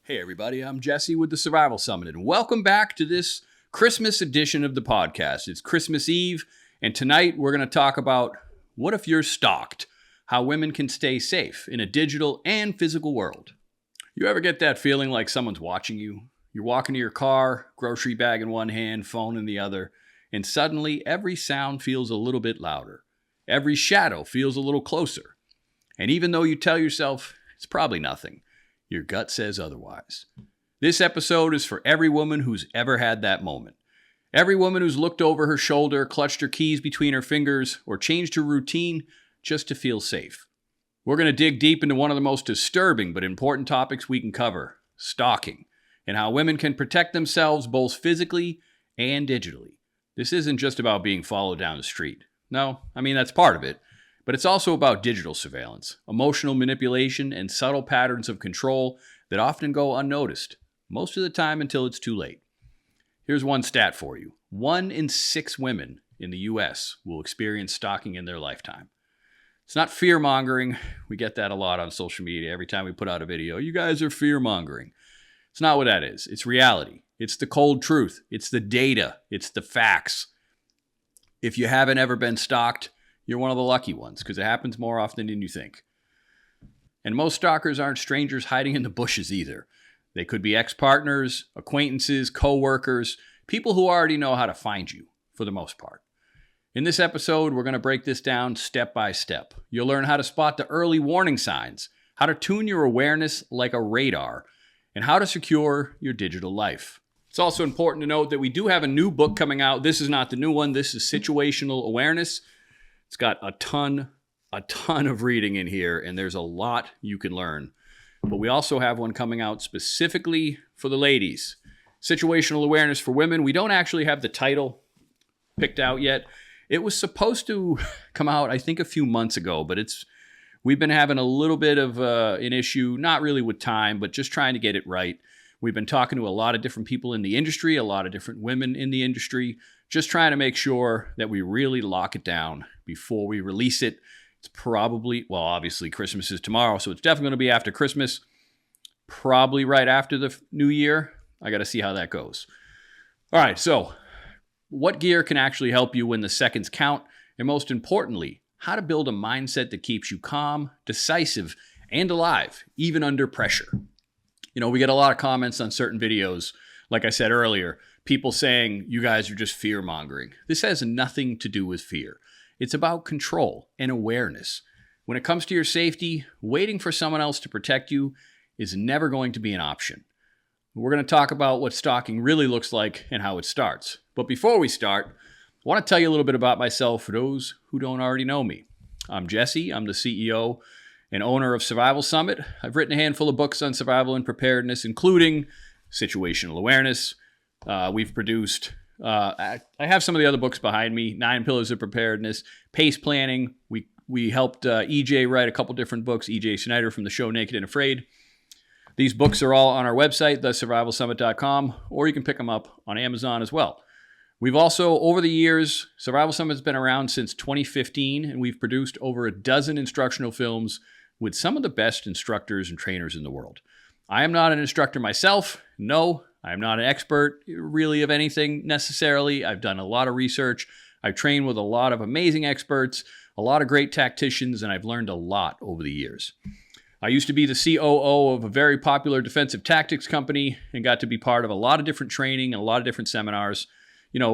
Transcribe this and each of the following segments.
Hey everybody, I'm Jesse with the Survival Summit, and welcome back to this Christmas edition of the podcast. It's Christmas Eve, and tonight we're going to talk about what if you're stalked, how women can stay safe in a digital and physical world. You ever get that feeling like someone's watching you? You're walking to your car, grocery bag in one hand, phone in the other, and suddenly every sound feels a little bit louder. Every shadow feels a little closer. And even though you tell yourself it's probably nothing, your gut says otherwise. This episode is for every woman who's ever had that moment. Every woman who's looked over her shoulder, clutched her keys between her fingers, or changed her routine just to feel safe. We're going to dig deep into one of the most disturbing but important topics we can cover, stalking, and how women can protect themselves both physically and digitally. This isn't just about being followed down the street. No, that's part of it. But it's also about digital surveillance, emotional manipulation, and subtle patterns of control that often go unnoticed, most of the time until it's too late. Here's one stat for you. 1 in 6 women in the U.S. will experience stalking in their lifetime. It's not fear-mongering. We get that a lot on social media every time we put out a video. You guys are fear-mongering. It's not what that is. It's reality. It's the cold truth. It's the data. It's the facts. If you haven't ever been stalked, you're one of the lucky ones, because it happens more often than you think. And most stalkers aren't strangers hiding in the bushes either. They could be ex-partners, acquaintances, co-workers, people who already know how to find you, for the most part. In this episode, we're going to break this down step by step. You'll learn how to spot the early warning signs, how to tune your awareness like a radar, and how to secure your digital life. It's also important to note that we do have a new book coming out. This is not the new one. This is Situational Awareness. It's got a ton of reading in here, and there's a lot you can learn. But we also have one coming out specifically for the ladies. Situational Awareness for Women. We don't actually have the title picked out yet. It was supposed to come out, I think, a few months ago, but we've been having a little bit of an issue, not really with time, but just trying to get it right. We've been talking to a lot of different people in the industry, a lot of different women in the industry, just trying to make sure that we really lock it down before we release it. It's probably, obviously Christmas is tomorrow, so it's definitely going to be after Christmas, probably right after the new year. I got to see how that goes. All right, so what gear can actually help you when the seconds count? And most importantly, how to build a mindset that keeps you calm, decisive, and alive, even under pressure. We get a lot of comments on certain videos, like I said earlier, people saying, you guys are just fear-mongering. This has nothing to do with fear. It's about control and awareness. When it comes to your safety, waiting for someone else to protect you is never going to be an option. We're going to talk about what stalking really looks like and how it starts. But before we start, I want to tell you a little bit about myself for those who don't already know me. I'm Jesse. I'm the CEO and owner of Survival Summit. I've written a handful of books on survival and preparedness, including Situational Awareness. We've produced, I have some of the other books behind me, 9 Pillars of Preparedness, Pace Planning. We helped EJ write a couple different books, EJ Snyder from the show Naked and Afraid. These books are all on our website, thesurvivalsummit.com, or you can pick them up on Amazon as well. We've also, over the years, Survival Summit's been around since 2015, and we've produced over a dozen instructional films with some of the best instructors and trainers in the world. I am not an instructor myself. No, I am not an expert really of anything necessarily. I've done a lot of research. I've trained with a lot of amazing experts, a lot of great tacticians, and I've learned a lot over the years. I used to be the COO of a very popular defensive tactics company and got to be part of a lot of different training and a lot of different seminars,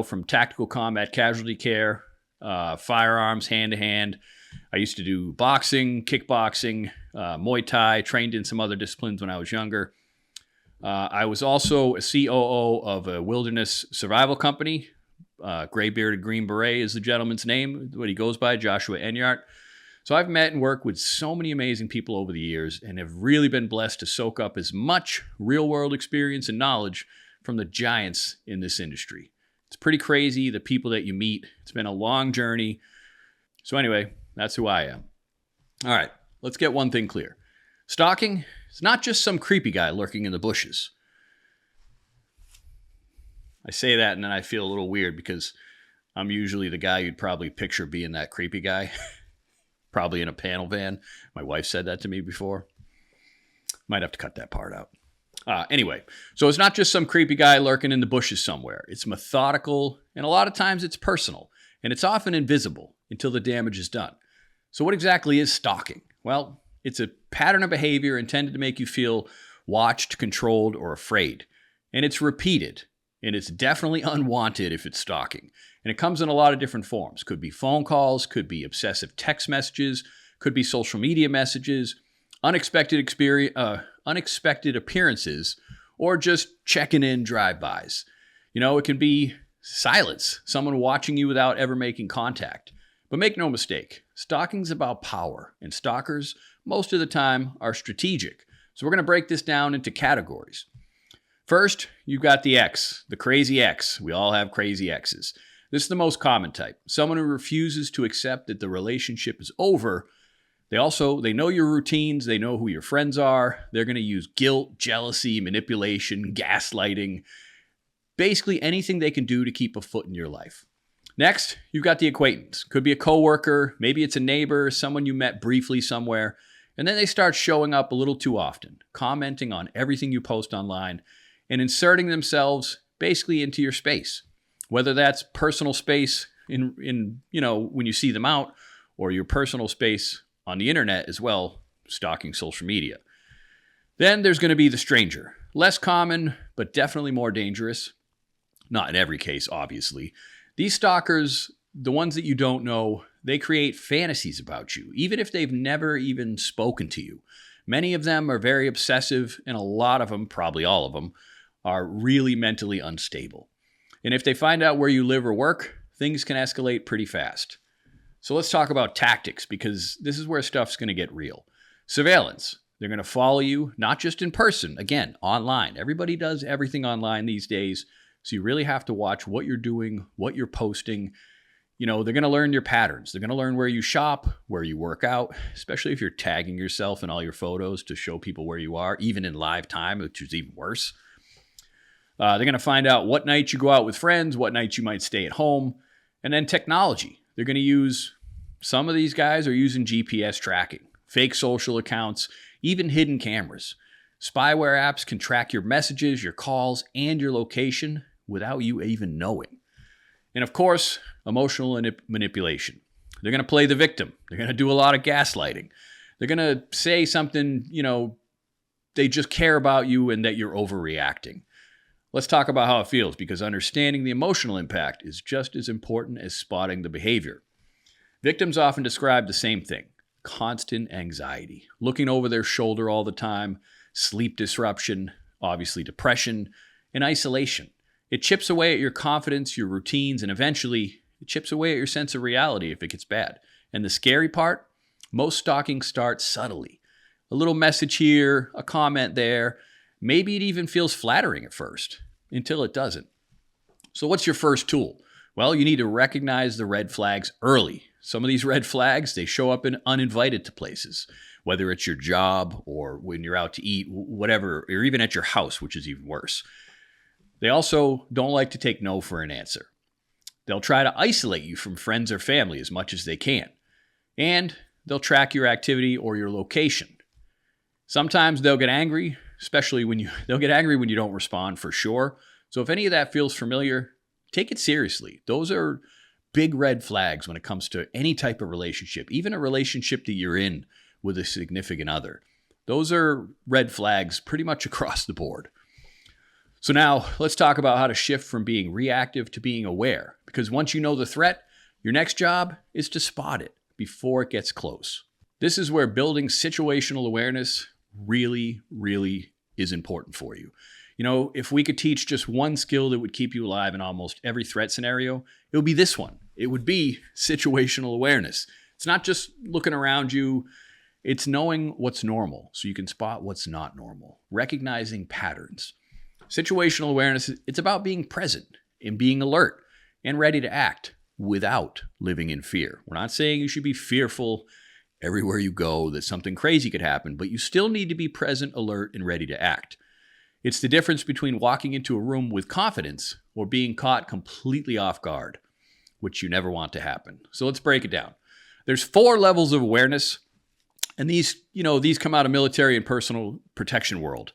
from tactical combat casualty care, firearms, hand-to-hand. I used to do boxing, kickboxing, Muay Thai, trained in some other disciplines when I was younger. I was also a COO of a wilderness survival company. Gray-bearded Green Beret is the gentleman's name, what he goes by, Joshua Enyart. So I've met and worked with so many amazing people over the years and have really been blessed to soak up as much real-world experience and knowledge from the giants in this industry. It's pretty crazy, the people that you meet. It's been a long journey. So anyway, that's who I am. All right, let's get one thing clear. Stalking is not just some creepy guy lurking in the bushes. I say that and then I feel a little weird because I'm usually the guy you'd probably picture being that creepy guy. Probably in a panel van. My wife said that to me before. Might have to cut that part out. Anyway, so it's not just some creepy guy lurking in the bushes somewhere. It's methodical, and a lot of times it's personal, and it's often invisible until the damage is done. So what exactly is stalking? Well, it's a pattern of behavior intended to make you feel watched, controlled, or afraid. And it's repeated, and it's definitely unwanted if it's stalking. And it comes in a lot of different forms. Could be phone calls, could be obsessive text messages, could be social media messages, unexpected appearances, or just checking in drive-bys. It can be silence, someone watching you without ever making contact. But make no mistake, stalking's about power, and stalkers, most of the time, are strategic. So we're going to break this down into categories. First, you've got the X, the crazy X. We all have crazy X's. This is the most common type. Someone who refuses to accept that the relationship is over. They know your routines. They know who your friends are. They're going to use guilt, jealousy, manipulation, gaslighting, basically anything they can do to keep a foot in your life. Next, you've got the acquaintance. Could be a coworker, maybe it's a neighbor, someone you met briefly somewhere, and then they start showing up a little too often, commenting on everything you post online, and inserting themselves basically into your space. Whether that's personal space in when you see them out, or your personal space on the internet as well, stalking social media. Then there's going to be the stranger. Less common, but definitely more dangerous. Not in every case, obviously. These stalkers, the ones that you don't know, they create fantasies about you, even if they've never even spoken to you. Many of them are very obsessive, and a lot of them, probably all of them, are really mentally unstable. And if they find out where you live or work, things can escalate pretty fast. So let's talk about tactics, because this is where stuff's going to get real. Surveillance. They're going to follow you, not just in person, again, online. Everybody does everything online these days, so you really have to watch what you're doing, what you're posting. They're going to learn your patterns. They're going to learn where you shop, where you work out, especially if you're tagging yourself in all your photos to show people where you are, even in live time, which is even worse. They're going to find out what nights you go out with friends, what nights you might stay at home, and then technology. They're going to use, some of these guys are using GPS tracking, fake social accounts, even hidden cameras. Spyware apps can track your messages, your calls, and your location without you even knowing. And of course, emotional manipulation. They're going to play the victim. They're going to do a lot of gaslighting. They're going to say something, they just care about you and that you're overreacting. Let's talk about how it feels, because understanding the emotional impact is just as important as spotting the behavior. Victims often describe the same thing: constant anxiety, looking over their shoulder all the time, sleep disruption, obviously depression, and isolation. It chips away at your confidence, your routines, and eventually it chips away at your sense of reality if it gets bad. And the scary part, most stalking starts subtly. A little message here, a comment there. Maybe it even feels flattering at first, until it doesn't. So what's your first tool? Well, you need to recognize the red flags early. Some of these red flags, they show up in uninvited to places, whether it's your job or when you're out to eat, whatever, or even at your house, which is even worse. They also don't like to take no for an answer. They'll try to isolate you from friends or family as much as they can. And they'll track your activity or your location. Sometimes they'll get angry, especially they'll get angry when you don't respond, for sure. So if any of that feels familiar, take it seriously. Those are big red flags when it comes to any type of relationship, even a relationship that you're in with a significant other. Those are red flags pretty much across the board. So now let's talk about how to shift from being reactive to being aware, because once you know the threat, your next job is to spot it before it gets close. This is where building situational awareness really, really is important for you. If we could teach just one skill that would keep you alive in almost every threat scenario, it would be this one. It would be situational awareness. It's not just looking around you. It's knowing what's normal so you can spot what's not normal, recognizing patterns. Situational awareness, it's about being present and being alert and ready to act without living in fear. We're not saying you should be fearful everywhere you go that something crazy could happen, but you still need to be present, alert, and ready to act. It's the difference between walking into a room with confidence or being caught completely off guard, which you never want to happen. So let's break it down. There's 4 levels of awareness, and these come out of military and personal protection world.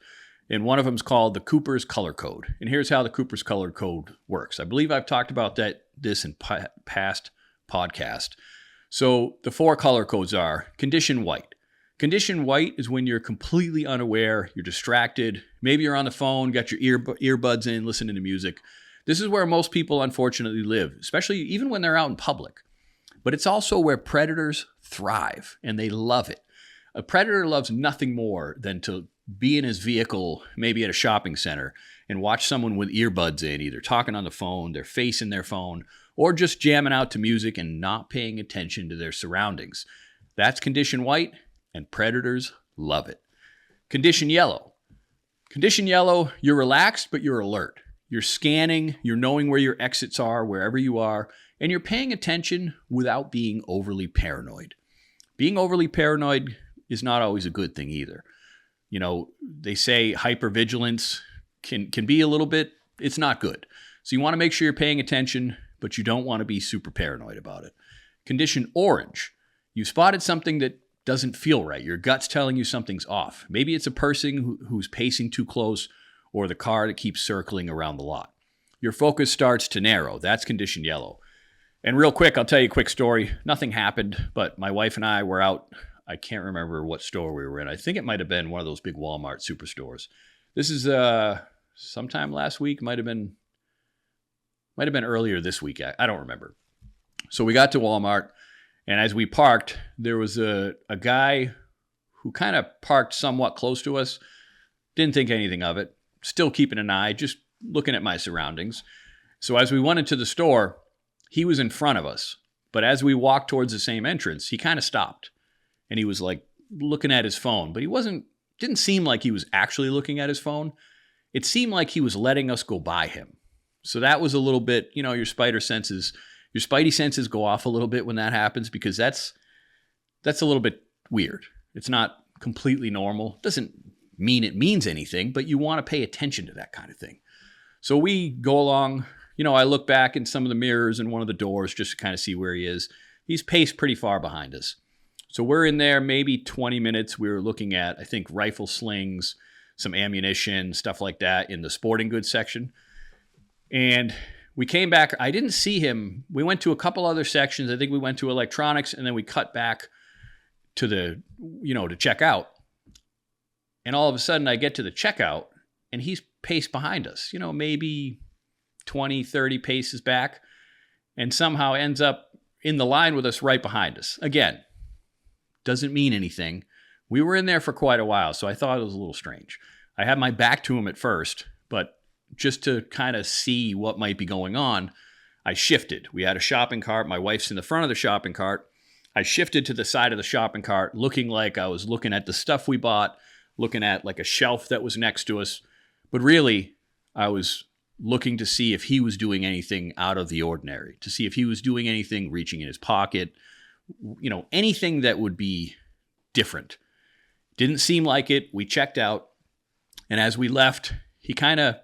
And one of them is called the Cooper's Color Code. And here's how the Cooper's Color Code works. I believe I've talked about this in past podcast. So the 4 color codes are condition white. Condition white is when you're completely unaware, you're distracted. Maybe you're on the phone, got your earbuds in, listening to music. This is where most people unfortunately live, especially even when they're out in public. But it's also where predators thrive, and they love it. A predator loves nothing more than to be in his vehicle, maybe at a shopping center, and watch someone with earbuds in, either talking on the phone, they're facing their phone, or just jamming out to music and not paying attention to their surroundings. That's condition white, and predators love it. Condition yellow. Condition yellow, you're relaxed, but you're alert. You're scanning, you're knowing where your exits are, wherever you are, and you're paying attention without being overly paranoid. Being overly paranoid is not always a good thing either. You know, they say hypervigilance can be a little bit, it's not good. So you want to make sure you're paying attention, but you don't want to be super paranoid about it. Condition orange. You spotted something that doesn't feel right. Your gut's telling you something's off. Maybe it's a person who's pacing too close, or the car that keeps circling around the lot. Your focus starts to narrow. That's condition yellow. And real quick, I'll tell you a quick story. Nothing happened, but my wife and I were out. I can't remember what store we were in. I think it might have been one of those big Walmart superstores. This is sometime last week. Might have been earlier this week. I don't remember. So we got to Walmart, and as we parked, there was a guy who kind of parked somewhat close to us. Didn't think anything of it. Still keeping an eye, just looking at my surroundings. So as we went into the store, he was in front of us. But as we walked towards the same entrance, he kind of stopped. And he was like looking at his phone. But didn't seem like he was actually looking at his phone. It seemed like he was letting us go by him. So that was a little bit, your spidey senses go off a little bit when that happens, because that's a little bit weird. It's not completely normal. Doesn't mean it means anything, but you want to pay attention to that kind of thing. So we go along, I look back in some of the mirrors and one of the doors just to kind of see where he is. He's paced pretty far behind us. So we're in there maybe 20 minutes. We were looking at, I think, rifle slings, some ammunition, stuff like that in the sporting goods section. And we came back. I didn't see him. We went to a couple other sections. I think we went to electronics, and then we cut back to to check out. And all of a sudden I get to the checkout, and he's paced behind us, maybe 20, 30 paces back, and somehow ends up in the line with us right behind us. Again, doesn't mean anything. We were in there for quite a while, so I thought it was a little strange. I had my back to him at first, but just to kind of see what might be going on, I shifted. We had a shopping cart. My wife's in the front of the shopping cart. I shifted to the side of the shopping cart, looking like I was looking at the stuff we bought, looking at like a shelf that was next to us. But really, I was looking to see if he was doing anything out of the ordinary, to see if he was doing anything, reaching in his pocket, anything that would be different. Didn't seem like it. We checked out. And as we left, he kind of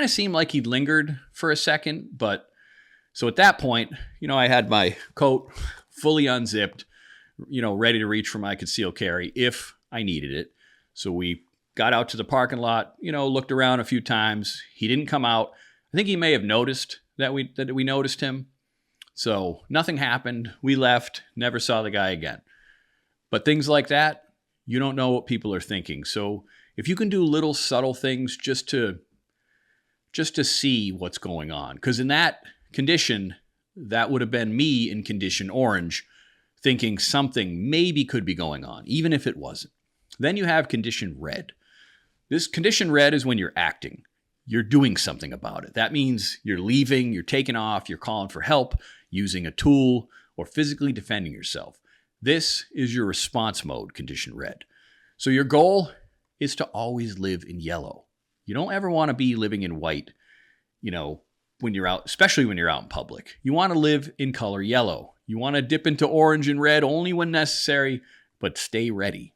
seemed like he lingered for a second. But so at that point, I had my coat fully unzipped, ready to reach for my concealed carry if I needed it. So we got out to the parking lot, looked around a few times. He didn't come out. I think he may have noticed that we noticed him. So nothing happened. We left, never saw the guy again. But things like that, you don't know what people are thinking. So if you can do little subtle things just to see what's going on, because in that condition, that would have been me in condition orange, thinking something maybe could be going on, even if it wasn't. Then you have condition red. This condition red is when you're acting. You're doing something about it. That means you're leaving, you're taking off, you're calling for help, using a tool, or physically defending yourself. This is your response mode, condition red. So your goal is to always live in yellow. You don't ever want to be living in white, when you're out, especially when you're out in public. You want to live in color yellow. You want to dip into orange and red only when necessary, but stay ready.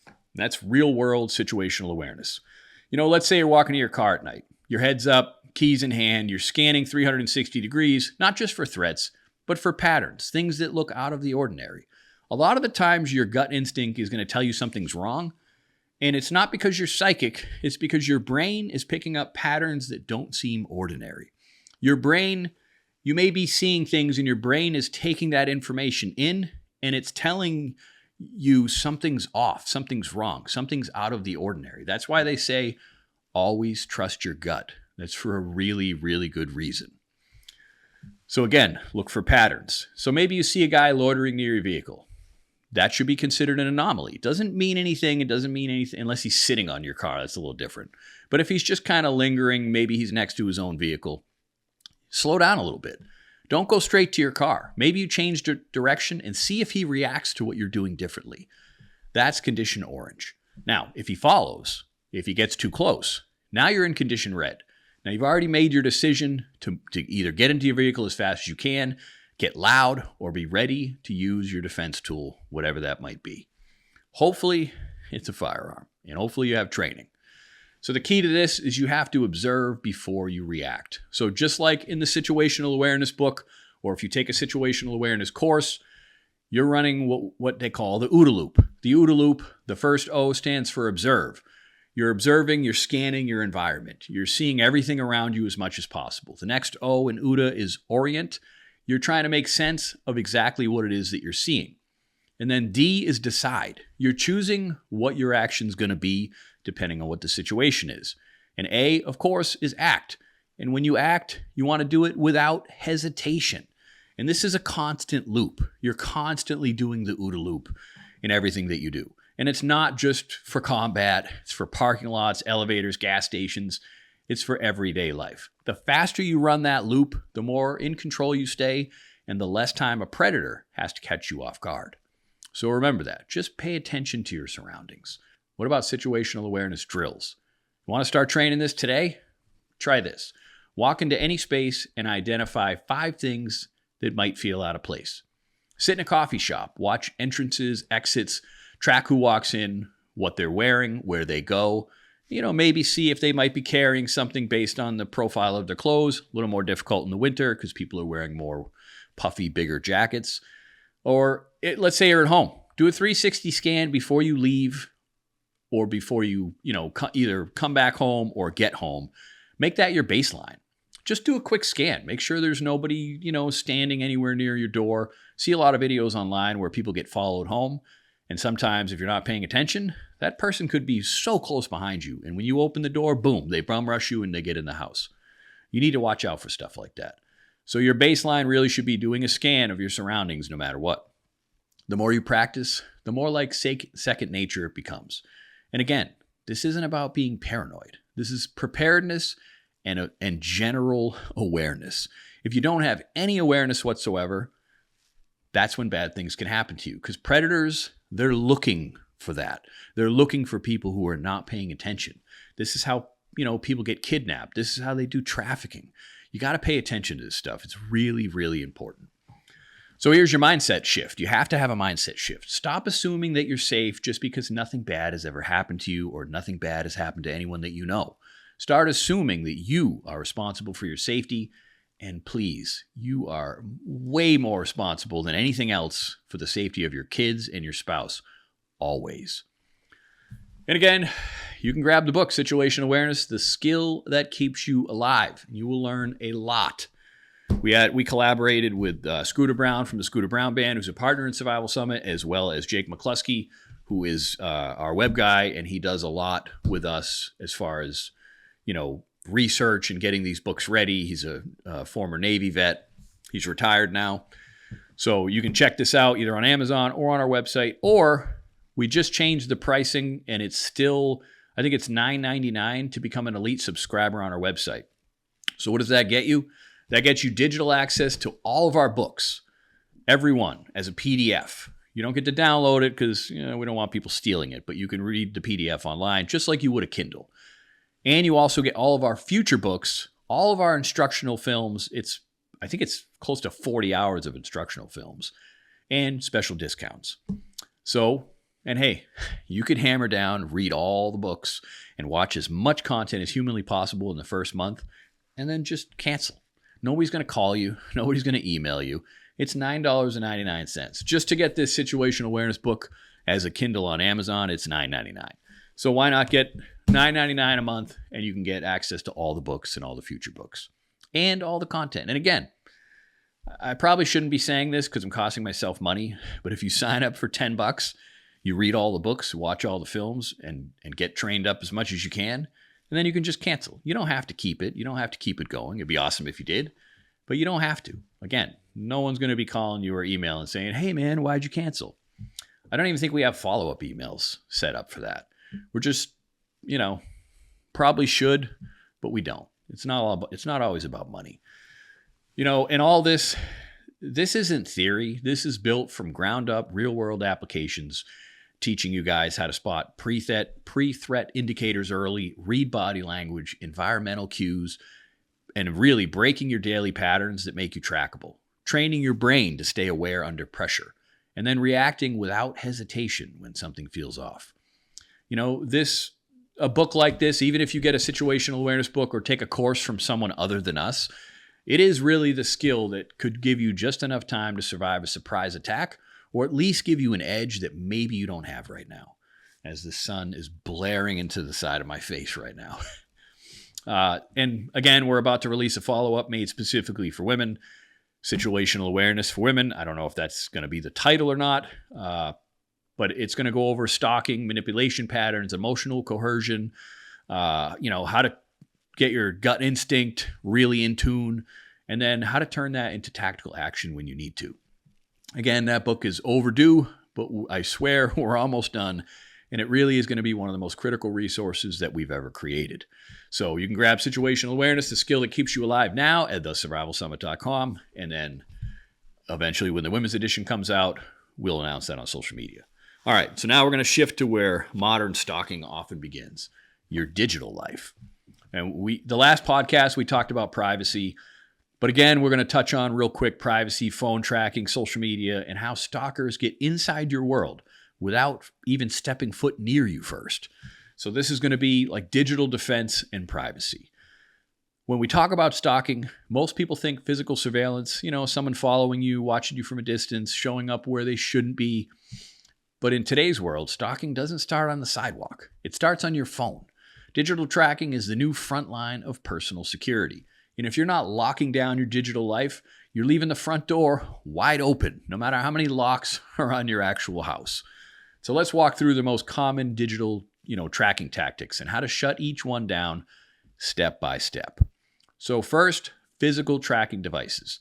And that's real world situational awareness. Let's say you're walking to your car at night. Your head's up, keys in hand. You're scanning 360 degrees, not just for threats, but for patterns, things that look out of the ordinary. A lot of the times your gut instinct is going to tell you something's wrong, And it's not because you're psychic, it's because your brain is picking up patterns that don't seem ordinary. Your brain, you may be seeing things and your brain is taking that information in and it's telling you something's off, something's wrong, something's out of the ordinary. That's why they say always trust your gut. That's for a really, really good reason. So again, look for patterns. So maybe you see a guy loitering near your vehicle. That should be considered an anomaly. It doesn't mean anything. It doesn't mean anything unless he's sitting on your car. That's a little different. But if he's just kind of lingering, maybe he's next to his own vehicle, slow down a little bit. Don't go straight to your car. Maybe you change direction and see if he reacts to what you're doing differently. That's condition orange. Now, if he follows, if he gets too close, now you're in condition red. Now, you've already made your decision to either get into your vehicle as fast as you can, get loud, or be ready to use your defense tool, whatever that might be. Hopefully, it's a firearm, and hopefully you have training. So the key to this is you have to observe before you react. So just like in the situational awareness book, or if you take a situational awareness course, you're running what they call the OODA loop. The OODA loop, the first O stands for observe. You're observing, you're scanning your environment. You're seeing everything around you as much as possible. The next O in OODA is orient. You're trying to make sense of exactly what it is that you're seeing. And then D is decide. You're choosing what your action's going to be depending on what the situation is. And A, of course, is act. And when you act, you want to do it without hesitation. And this is a constant loop. You're constantly doing the OODA loop in everything that you do. And it's not just for combat. It's for parking lots, elevators, gas stations. It's for everyday life. The faster you run that loop, the more in control you stay, and the less time a predator has to catch you off guard. So remember that. Just pay attention to your surroundings. What about situational awareness drills? You want to start training this today? Try this. Walk into any space and identify 5 things that might feel out of place. Sit in a coffee shop, watch entrances, exits, track who walks in, what they're wearing, where they go. Maybe see if they might be carrying something based on the profile of their clothes. A little more difficult in the winter because people are wearing more puffy, bigger jackets. Or let's say you're at home. Do a 360 scan before you leave or before you, either come back home or get home. Make that your baseline. Just do a quick scan. Make sure there's nobody, standing anywhere near your door. See a lot of videos online where people get followed home. And sometimes if you're not paying attention, that person could be so close behind you. And when you open the door, boom, they bum rush you and they get in the house. You need to watch out for stuff like that. So your baseline really should be doing a scan of your surroundings no matter what. The more you practice, the more like second nature it becomes. And again, this isn't about being paranoid. This is preparedness and general awareness. If you don't have any awareness whatsoever, that's when bad things can happen to you. Because predators, they're looking for that. They're looking for people who are not paying attention. This is how, people get kidnapped. This is how they do trafficking. You got to pay attention to this stuff. It's really, really important. So here's your mindset shift. You have to have a mindset shift. Stop assuming that you're safe just because nothing bad has ever happened to you or nothing bad has happened to anyone that you know. Start assuming that you are responsible for your safety. And please, you are way more responsible than anything else for the safety of your kids and your spouse. Always. And again, you can grab the book, Situational Awareness, The Skill That Keeps You Alive. You will learn a lot. We collaborated with Scooter Brown from the Scooter Brown Band, who's a partner in Survival Summit, as well as Jake McCluskey, who is our web guy, and he does a lot with us as far as, research and getting these books ready. He's a former Navy vet. He's retired now. So you can check this out either on Amazon or on our website, or we just changed the pricing and it's still, I think it's $9.99 to become an elite subscriber on our website. So what does that get you? That gets you digital access to all of our books, every one as a PDF. You don't get to download it because we don't want people stealing it, but you can read the PDF online just like you would a Kindle. And you also get all of our future books, all of our instructional films. I think it's close to 40 hours of instructional films and special discounts. So, and hey, you could hammer down, read all the books, and watch as much content as humanly possible in the first month, and then just cancel. Nobody's going to call you. Nobody's going to email you. It's $9.99. Just to get this situational awareness book as a Kindle on Amazon, it's $9.99. So why not get $9.99 a month and you can get access to all the books and all the future books and all the content. And again, I probably shouldn't be saying this because I'm costing myself money, but if you sign up for $10, you read all the books, watch all the films, and get trained up as much as you can, and then you can just cancel. You don't have to keep it. You don't have to keep it going. It'd be awesome if you did, but you don't have to. Again, no one's going to be calling you or emailing saying, hey man, why'd you cancel? I don't even think we have follow-up emails set up for that. We're just, probably should, but we don't. It's not always about money. And all this isn't theory. This is built from ground up real world applications, teaching you guys how to spot pre-threat indicators early, read body language, environmental cues, and really breaking your daily patterns that make you trackable, training your brain to stay aware under pressure, and then reacting without hesitation when something feels off. A book like this, even if you get a situational awareness book or take a course from someone other than us, it is really the skill that could give you just enough time to survive a surprise attack, or at least give you an edge that maybe you don't have right now, as the sun is blaring into the side of my face right now. And again, we're about to release a follow-up made specifically for women, situational awareness for women. I don't know if that's going to be the title or not, but it's going to go over stalking, manipulation patterns, emotional coercion, how to get your gut instinct really in tune, and then how to turn that into tactical action when you need to. Again, that book is overdue, but I swear we're almost done, and it really is going to be one of the most critical resources that we've ever created. So you can grab situational awareness, the skill that keeps you alive now, at thesurvivalsummit.com, and then eventually when the women's edition comes out, we'll announce that on social media. All right, so now we're going to shift to where modern stalking often begins, your digital life. And the last podcast, we talked about privacy. But again, we're going to touch on real quick privacy, phone tracking, social media, and how stalkers get inside your world without even stepping foot near you first. So this is going to be like digital defense and privacy. When we talk about stalking, most people think physical surveillance, someone following you, watching you from a distance, showing up where they shouldn't be. But in today's world, stalking doesn't start on the sidewalk. It starts on your phone. Digital tracking is the new front line of personal security. And if you're not locking down your digital life, you're leaving the front door wide open, no matter how many locks are on your actual house. So let's walk through the most common digital, tracking tactics and how to shut each one down step by step. So first, physical tracking devices.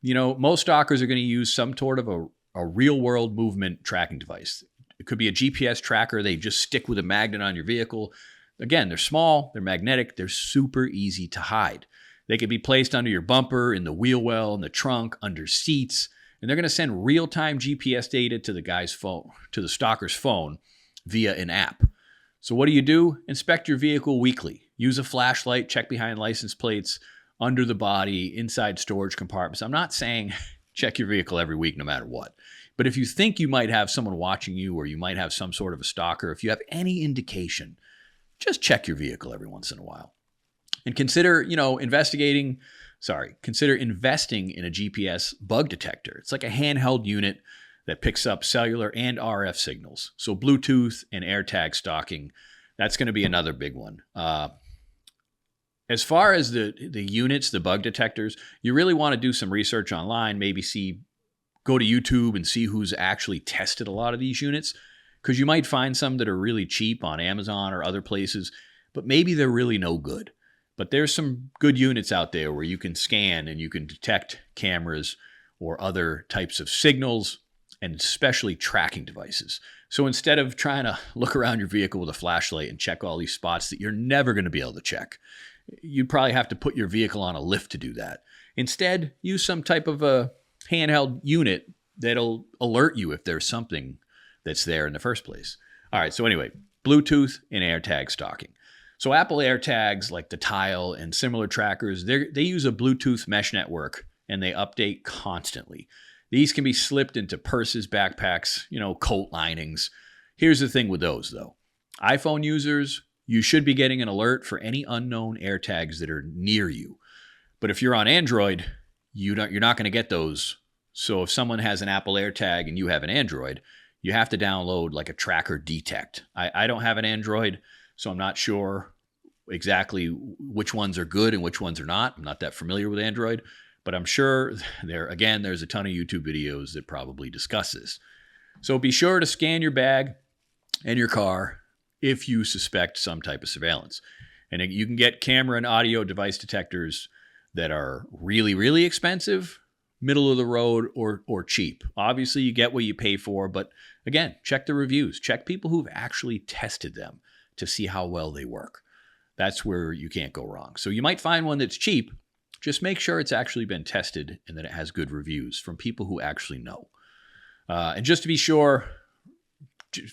Most stalkers are going to use some sort of a real world movement tracking device. It could be a GPS tracker. They just stick with a magnet on your vehicle. Again, they're small, they're magnetic, they're super easy to hide. They could be placed under your bumper, in the wheel well, in the trunk, under seats, and they're going to send real-time GPS data to the stalker's phone via an app. So what do? Inspect your vehicle weekly. Use a flashlight, check behind license plates, under the body, inside storage compartments. I'm not saying check your vehicle every week no matter what. But if you think you might have someone watching you or you might have some sort of a stalker, if you have any indication, just check your vehicle every once in a while. And consider investing in a GPS bug detector. It's like a handheld unit that picks up cellular and RF signals. So Bluetooth and AirTag stalking, that's going to be another big one. As far as the units, the bug detectors, you really want to do some research online, maybe go to YouTube and see who's actually tested a lot of these units, because you might find some that are really cheap on Amazon or other places, but maybe they're really no good. But there's some good units out there where you can scan and you can detect cameras or other types of signals, and especially tracking devices. So instead of trying to look around your vehicle with a flashlight and check all these spots that you're never going to be able to check, you'd probably have to put your vehicle on a lift to do that. Instead, use some type of a handheld unit that'll alert you if there's something that's there in the first place. All right, so anyway, Bluetooth and AirTag stalking. So Apple AirTags, like the Tile and similar trackers, they use a Bluetooth mesh network and they update constantly. These can be slipped into purses, backpacks, coat linings. Here's the thing with those, though. iPhone users, you should be getting an alert for any unknown AirTags that are near you. But if you're on Android, you're not going to get those. So if someone has an Apple AirTag and you have an Android, you have to download like a tracker detect. I don't have an Android, so I'm not sure exactly which ones are good and which ones are not. I'm not that familiar with Android, but I'm sure there's a ton of YouTube videos that probably discuss this. So be sure to scan your bag and your car if you suspect some type of surveillance. And you can get camera and audio device detectors that are really, really expensive, middle of the road, or cheap. Obviously, you get what you pay for, but again, check the reviews. Check people who've actually tested them to see how well they work. That's where you can't go wrong. So you might find one that's cheap. Just make sure it's actually been tested and that it has good reviews from people who actually know. And just to be sure,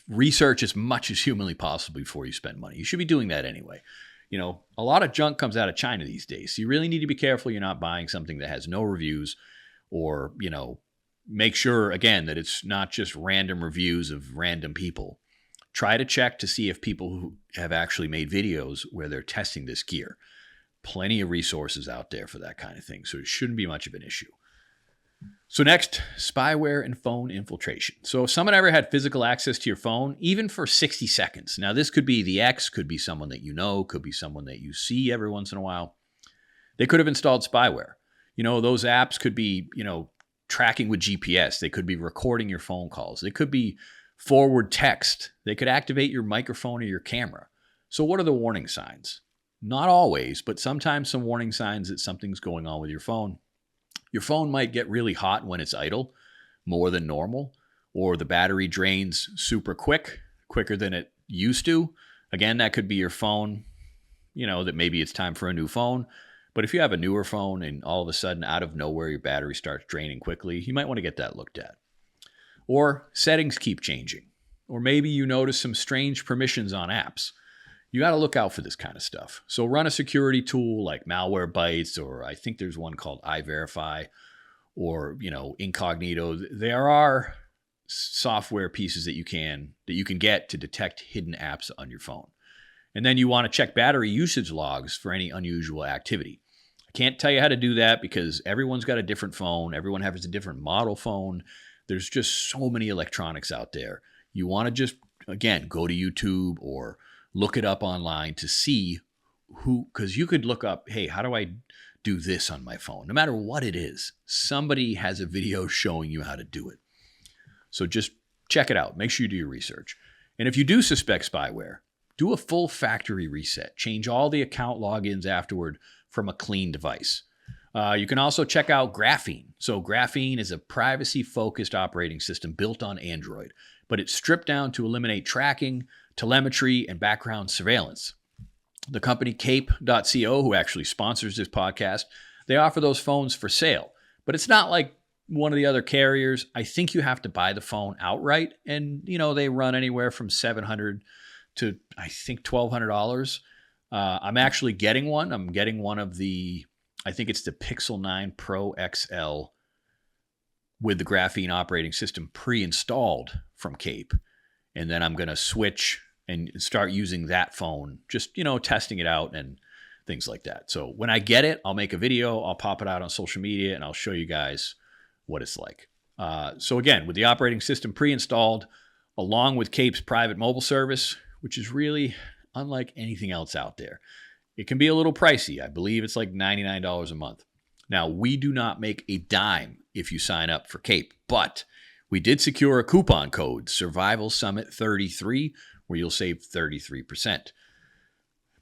research as much as humanly possible before you spend money. You should be doing that anyway. You know, a lot of junk comes out of China these days. So you really need to be careful you're not buying something that has no reviews, or, you know, make sure, again, that it's not just random reviews of random people. Try to check to see if people who have actually made videos where they're testing this gear. Plenty of resources out there for that kind of thing, so it shouldn't be much of an issue. So next, spyware and phone infiltration. So if someone ever had physical access to your phone, even for 60 seconds, now this could be the ex, could be someone that you know, could be someone that you see every once in a while, they could have installed spyware. You know, those apps could be, you know, tracking with GPS. They could be recording your phone calls. They could be forward text. They could activate your microphone or your camera. So what are the warning signs? Not always, but sometimes some warning signs that something's going on with your phone. Your phone might get really hot when it's idle, more than normal, or the battery drains super quick, quicker than it used to. Again, that could be your phone, you know, that maybe it's time for a new phone. But if you have a newer phone and all of a sudden, out of nowhere, your battery starts draining quickly, you might want to get that looked at. Or settings keep changing. Or maybe you notice some strange permissions on apps. You got to look out for this kind of stuff. So run a security tool like Malwarebytes, or I think there's one called iVerify, or, you know, Incognito. There are software pieces that you can get to detect hidden apps on your phone. And then you want to check battery usage logs for any unusual activity. I can't tell you how to do that because everyone's got a different phone. Everyone has a different model phone. There's just so many electronics out there. You want to just, again, go to YouTube or look it up online to see who, because you could look up, hey, how do I do this on my phone? No matter what it is, somebody has a video showing you how to do it. So just check it out. Make sure you do your research. And if you do suspect spyware, do a full factory reset. Change all the account logins afterward from a clean device. You can also check out Graphene. So Graphene is a privacy-focused operating system built on Android, but it's stripped down to eliminate tracking, telemetry, and background surveillance. The company Cape.co, who actually sponsors this podcast, they offer those phones for sale. But it's not like one of the other carriers. I think you have to buy the phone outright, and you know they run anywhere from $700 to I think $1,200. I'm actually getting one. I'm getting one of the, I think it's the Pixel 9 Pro XL with the Graphene operating system pre-installed from Cape. And then I'm going to switch and start using that phone, just, you know, testing it out and things like that. So when I get it, I'll make a video, I'll pop it out on social media, and I'll show you guys what it's like. So again, with the operating system pre-installed, along with Cape's private mobile service, which is really unlike anything else out there. It can be a little pricey. I believe it's like $99 a month. Now, we do not make a dime if you sign up for Cape, but we did secure a coupon code, Survival Summit 33, where you'll save 33%.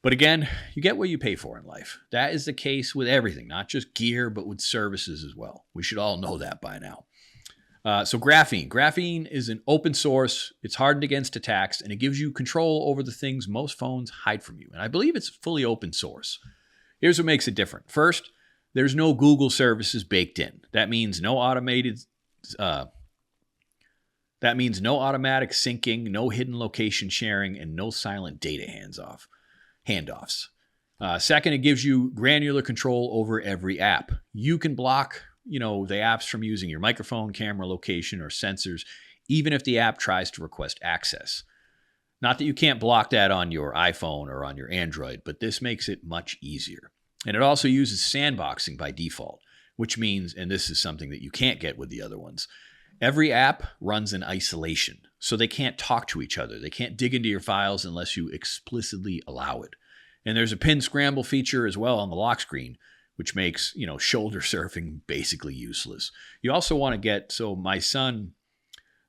But again, you get what you pay for in life. That is the case with everything, not just gear, but with services as well. We should all know that by now. So Graphene. Graphene is an open source. It's hardened against attacks, and it gives you control over the things most phones hide from you. And I believe it's fully open source. Here's what makes it different. First, there's no Google services baked in. That means no automatic syncing, no hidden location sharing, and no silent data handoffs. Second, it gives you granular control over every app. You can block, you know, the apps from using your microphone, camera, location, or sensors, even if the app tries to request access. Not that you can't block that on your iPhone or on your Android, but this makes it much easier. And it also uses sandboxing by default, which means, and this is something that you can't get with the other ones, every app runs in isolation. so they can't talk to each other. They can't dig into your files unless you explicitly allow it. And there's a pin scramble feature as well on the lock screen, which makes, shoulder surfing basically useless. You also want to get, so my son,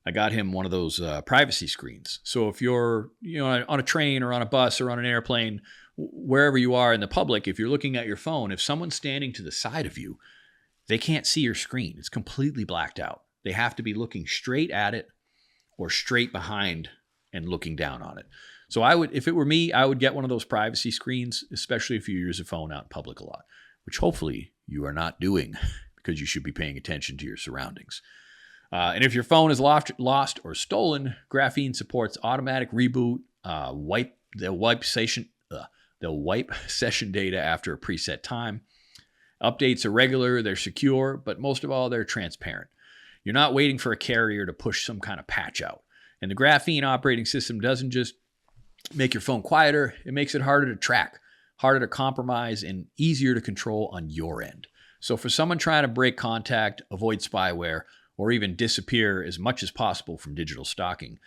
I got him one of those privacy screens. So if you're, on a train or on a bus or on an airplane, wherever you are in the public, if you're looking at your phone, if someone's standing to the side of you, they can't see your screen. It's completely blacked out. They have to be looking straight at it or straight behind and looking down on it. So if it were me, I would get one of those privacy screens, especially if you use a phone out in public a lot, which hopefully you are not doing because you should be paying attention to your surroundings. And if your phone is lost or stolen, Graphene supports automatic reboot, they'll wipe session data after a preset time. Updates are regular, they're secure, but most of all, they're transparent. You're not waiting for a carrier to push some kind of patch out. And the Graphene operating system doesn't just make your phone quieter, it makes it harder to track, harder to compromise, and easier to control on your end. So for someone trying to break contact, avoid spyware, or even disappear as much as possible from digital stalking,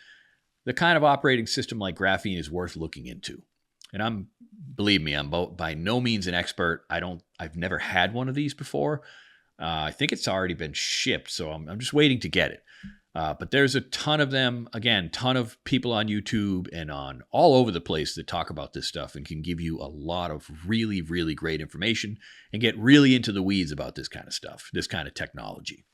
the kind of operating system like Graphene is worth looking into. And believe me, I'm by no means an expert. I've never had one of these before. I think it's already been shipped, so I'm just waiting to get it. But there's a ton of them. Again, ton of people on YouTube and on all over the place that talk about this stuff and can give you a lot of really, really great information and get really into the weeds about this kind of stuff, this kind of technology.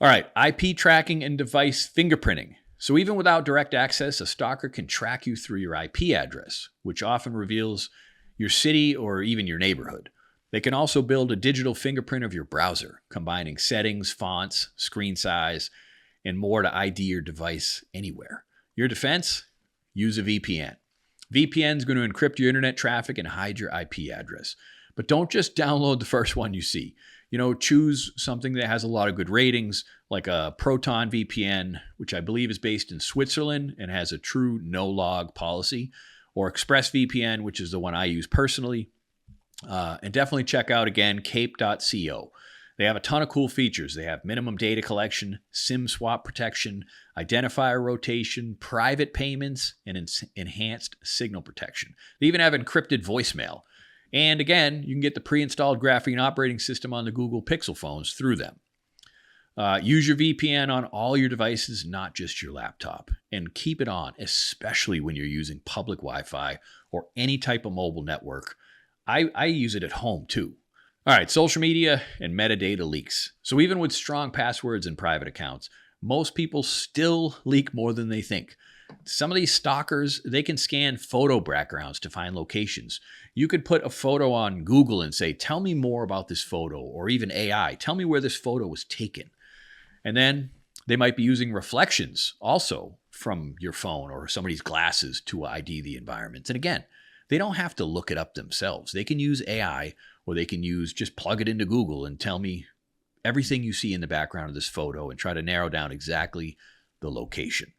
All right, IP tracking and device fingerprinting. So even without direct access, a stalker can track you through your IP address, which often reveals your city or even your neighborhood. They can also build a digital fingerprint of your browser, combining settings, fonts, screen size, and more to ID your device anywhere. Your defense? Use a VPN. VPN is going to encrypt your internet traffic and hide your IP address. But don't just download the first one you see. Choose something that has a lot of good ratings, like a Proton VPN, which I believe is based in Switzerland and has a true no-log policy, or ExpressVPN, which is the one I use personally. And definitely check out, again, cape.co. They have a ton of cool features. They have minimum data collection, SIM swap protection, identifier rotation, private payments, and enhanced signal protection. They even have encrypted voicemail. And again, you can get the pre-installed Graphene operating system on the Google Pixel phones through them. Use your VPN on all your devices, not just your laptop. And keep it on, especially when you're using public Wi-Fi or any type of mobile network. I use it at home too. All right, social media and metadata leaks. So even with strong passwords and private accounts, most people still leak more than they think. Some of these stalkers, they can scan photo backgrounds to find locations. You could put a photo on Google and say, tell me more about this photo, or even AI, tell me where this photo was taken. And then they might be using reflections also from your phone or somebody's glasses to ID the environment. And again, they don't have to look it up themselves. They can use AI, or they can just plug it into Google and tell me everything you see in the background of this photo and try to narrow down exactly the location.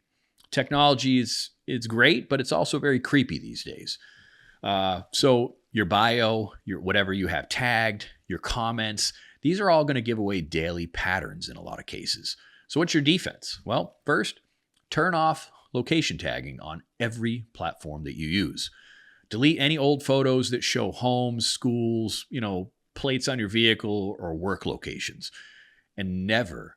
Technology it's great, but it's also very creepy these days. So your bio, whatever you have tagged, your comments, these are all going to give away daily patterns in a lot of cases. So what's your defense? Well, first, turn off location tagging on every platform that you use. Delete any old photos that show homes, schools, plates on your vehicle or work locations. And never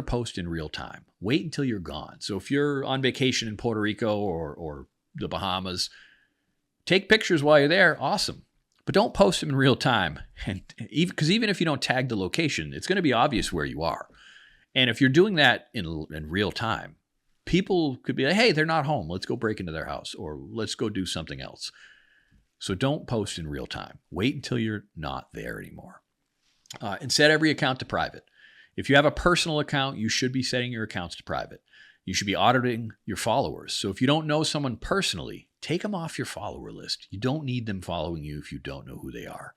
post in real time. Wait until you're gone. So if you're on vacation in Puerto Rico or the Bahamas, take pictures while you're there. Awesome. But don't post them in real time. And because even if you don't tag the location, it's going to be obvious where you are. And if you're doing that in real time, people could be like, hey, they're not home. Let's go break into their house, or let's go do something else. So don't post in real time. Wait until you're not there anymore. And set every account to private. If you have a personal account, you should be setting your accounts to private. You should be auditing your followers. So if you don't know someone personally, take them off your follower list. You don't need them following you if you don't know who they are.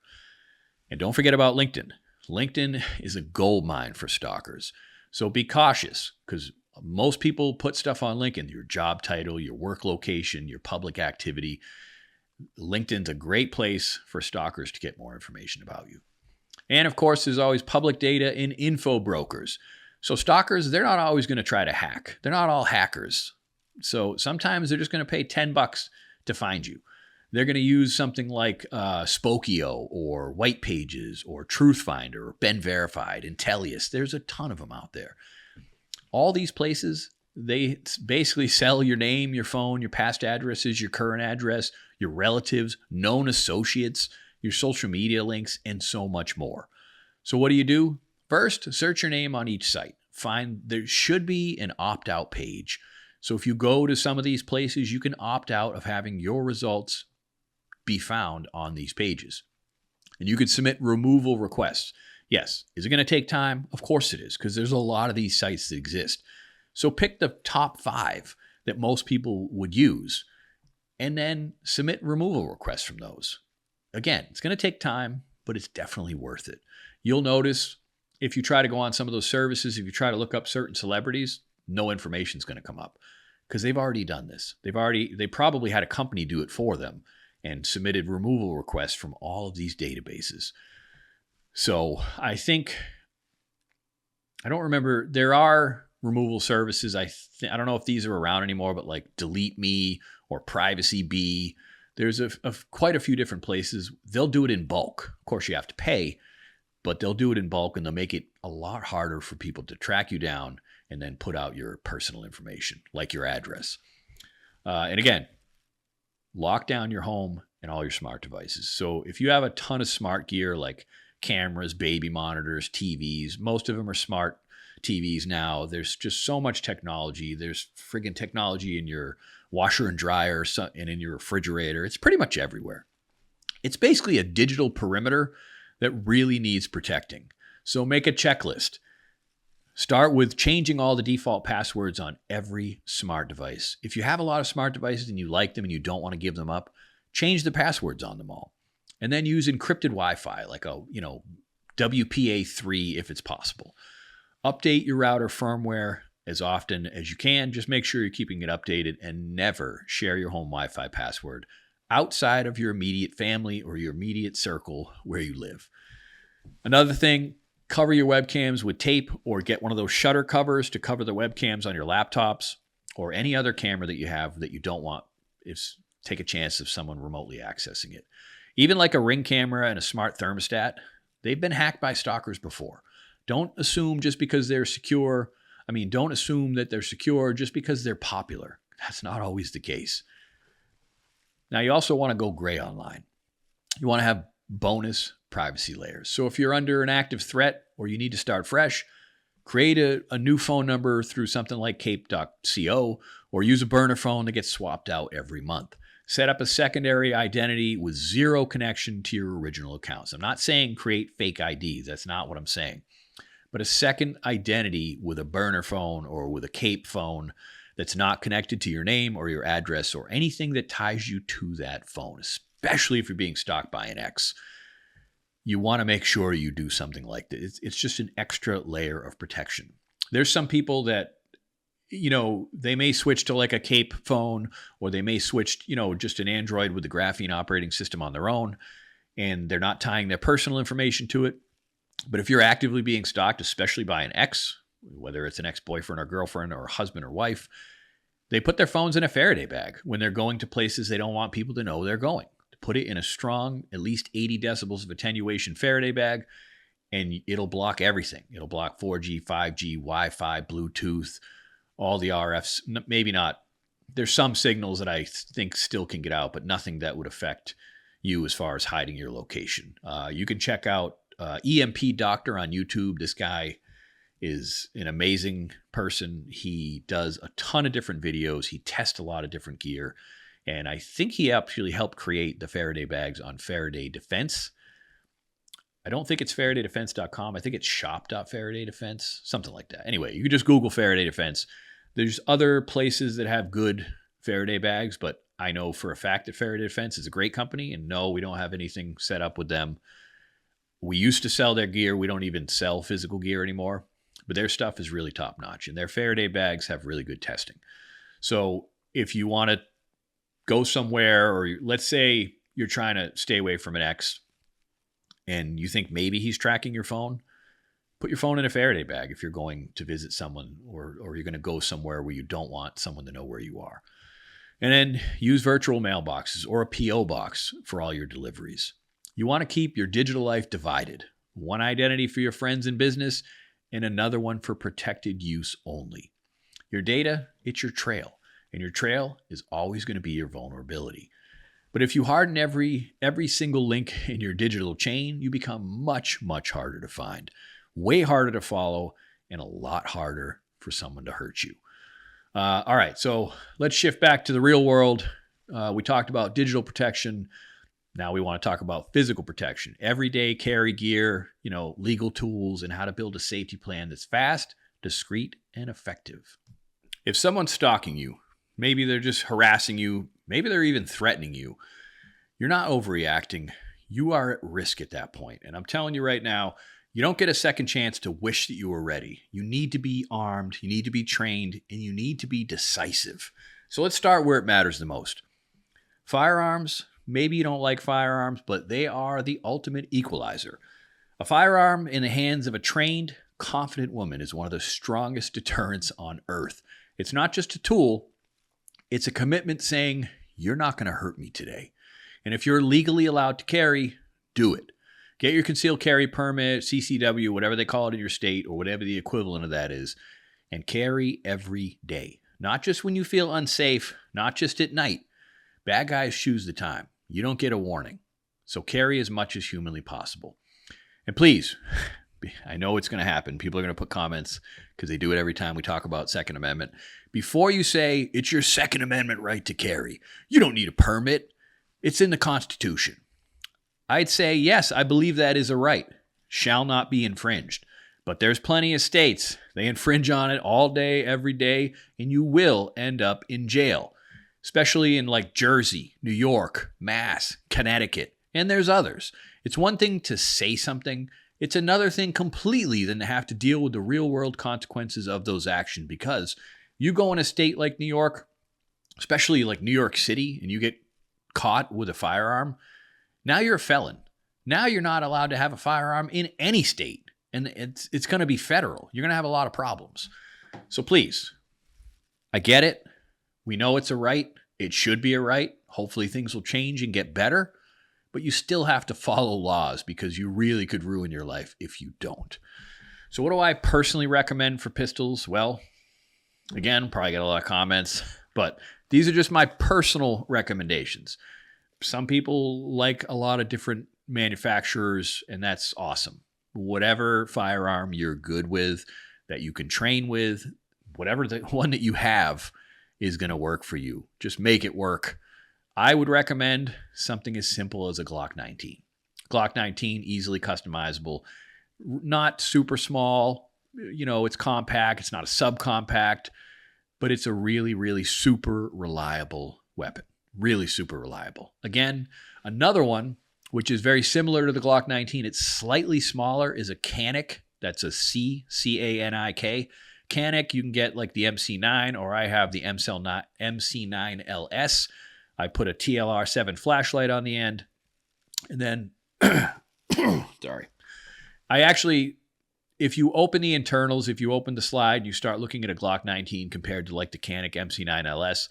And don't forget about LinkedIn. LinkedIn is a gold mine for stalkers. So be cautious, because most people put stuff on LinkedIn, your job title, your work location, your public activity. LinkedIn's a great place for stalkers to get more information about you. And of course, there's always public data and info brokers. So stalkers, they're not always going to try to hack. They're not all hackers. So sometimes they're just going to pay $10 to find you. They're going to use something like Spokio or White Pages or Truthfinder or Ben Verified, Intellius. There's a ton of them out there. All these places, they basically sell your name, your phone, your past addresses, your current address, your relatives, known associates, your social media links, and so much more. So what do? First, search your name on each site. There should be an opt-out page. So if you go to some of these places, you can opt out of having your results be found on these pages. And you could submit removal requests. Yes. Is it going to take time? Of course it is, because there's a lot of these sites that exist. So pick the top 5 that most people would use and then submit removal requests from those. Again, it's going to take time, but it's definitely worth it. You'll notice if you try to go on some of those services, if you try to look up certain celebrities, no information is going to come up because they've already done this. They probably had a company do it for them and submitted removal requests from all of these databases. So I don't remember, there are removal services. I don't know if these are around anymore, but like Delete Me or Privacy Bee. There's quite a few different places. They'll do it in bulk. Of course, you have to pay, but they'll do it in bulk and they'll make it a lot harder for people to track you down and then put out your personal information, like your address. And again, lock down your home and all your smart devices. So if you have a ton of smart gear like cameras, baby monitors, TVs, most of them are smart TVs now. There's just so much technology. There's friggin' technology in your washer and dryer and in your refrigerator. It's pretty much everywhere. It's basically a digital perimeter that really needs protecting. So make a checklist. Start with changing all the default passwords on every smart device. If you have a lot of smart devices and you like them and you don't want to give them up, change the passwords on them all. And then use encrypted Wi-Fi, like a WPA3 if it's possible. Update your router firmware as often as you can. Just make sure you're keeping it updated and never share your home Wi-Fi password outside of your immediate family or your immediate circle where you live. Another thing, cover your webcams with tape or get one of those shutter covers to cover the webcams on your laptops or any other camera that you have that you don't want. Take a chance of someone remotely accessing it. Even like a Ring camera and a smart thermostat, they've been hacked by stalkers before. Don't assume just because they're secure. Don't assume that they're secure just because they're popular. That's not always the case. Now, you also want to go gray online. You want to have bonus privacy layers. So if you're under an active threat or you need to start fresh, create a new phone number through something like cape.co or use a burner phone that gets swapped out every month. Set up a secondary identity with zero connection to your original accounts. I'm not saying create fake IDs. That's not what I'm saying. But a second identity with a burner phone or with a cape phone that's not connected to your name or your address or anything that ties you to that phone, especially if you're being stalked by an ex. You want to make sure you do something like this. It's just an extra layer of protection. There's some people that, they may switch to like a cape phone or they may switch, just an Android with the graphene operating system on their own, and they're not tying their personal information to it. But if you're actively being stalked, especially by an ex, whether it's an ex-boyfriend or girlfriend or husband or wife, they put their phones in a Faraday bag when they're going to places they don't want people to know they're going. Put it in a strong, at least 80 decibels of attenuation Faraday bag, and it'll block everything. It'll block 4G, 5G, Wi-Fi, Bluetooth, all the RFs. Maybe not. There's some signals that I think still can get out, but nothing that would affect you as far as hiding your location. You can check out EMP Doctor on YouTube. This guy is an amazing person. He does a ton of different videos. He tests a lot of different gear. And I think he actually helped create the Faraday bags on Faraday Defense. I don't think it's FaradayDefense.com. I think it's shop.FaradayDefense, something like that. Anyway, you can just Google Faraday Defense. There's other places that have good Faraday bags, but I know for a fact that Faraday Defense is a great company. And no, we don't have anything set up with them. We used to sell their gear. We don't even sell physical gear anymore. But their stuff is really top notch. And their Faraday bags have really good testing. So if you want to go somewhere, or let's say you're trying to stay away from an ex and you think maybe he's tracking your phone, Put your phone in a Faraday bag if you're going to visit someone or you're going to go somewhere where you don't want someone to know where you are. And then use virtual mailboxes or a P.O. box for all your deliveries. You want to keep your digital life divided. One identity for your friends and business and another one for protected use only. Your data, it's your trail. And your trail is always going to be your vulnerability. But if you harden every single link in your digital chain, you become much, much harder to find. Way harder to follow, and a lot harder for someone to hurt you. All right, so let's shift back to the real world. We talked about digital protection. Now we want to talk about physical protection. Everyday carry gear, legal tools, and how to build a safety plan that's fast, discreet, and effective. If someone's stalking you, maybe they're just harassing you, maybe they're even threatening you, you're not overreacting. You are at risk at that point. And I'm telling you right now, you don't get a second chance to wish that you were ready. You need to be armed, you need to be trained, and you need to be decisive. So let's start where it matters the most. Firearms, maybe you don't like firearms, but they are the ultimate equalizer. A firearm in the hands of a trained, confident woman is one of the strongest deterrents on earth. It's not just a tool, it's a commitment saying, you're not going to hurt me today. And if you're legally allowed to carry, do it. Get your concealed carry permit, CCW, whatever they call it in your state, or whatever the equivalent of that is, and carry every day. Not just when you feel unsafe, not just at night. Bad guys choose the time. You don't get a warning. So carry as much as humanly possible. And please, I know it's going to happen. People are going to put comments because they do it every time we talk about Second Amendment. Before you say it's your Second Amendment right to carry, you don't need a permit. It's in the Constitution. I'd say, yes, I believe that is a right. Shall not be infringed. But there's plenty of states. They infringe on it all day, every day, and you will end up in jail. Especially in like Jersey, New York, Mass, Connecticut, and there's others. It's one thing to say something. It's another thing completely than to have to deal with the real world consequences of those actions, because you go in a state like New York, especially like New York City, and you get caught with a firearm, now you're a felon. Now you're not allowed to have a firearm in any state, and it's going to be federal. You're going to have a lot of problems. So please, I get it. We know it's a right. It should be a right. Hopefully things will change and get better, but you still have to follow laws because you really could ruin your life if you don't. So what do I personally recommend for pistols? Well, again, probably get a lot of comments, but these are just my personal recommendations. Some people like a lot of different manufacturers, and that's awesome. Whatever firearm you're good with, that you can train with, whatever the one that you have is going to work for you. Just make it work. I would recommend something as simple as a Glock 19. Glock 19, easily customizable, not super small. It's compact. It's not a subcompact, but it's a really, really super reliable weapon. Really super reliable. Again, another one, which is very similar to the Glock 19, it's slightly smaller, is a Canik. That's a C-A-N-I-K. Canik, you can get like the MC9, or I have the MC9LS. I put a TLR7 flashlight on the end. And then, sorry. If you open the internals, if you open the slide, you start looking at a Glock 19 compared to like the Canik MC9LS.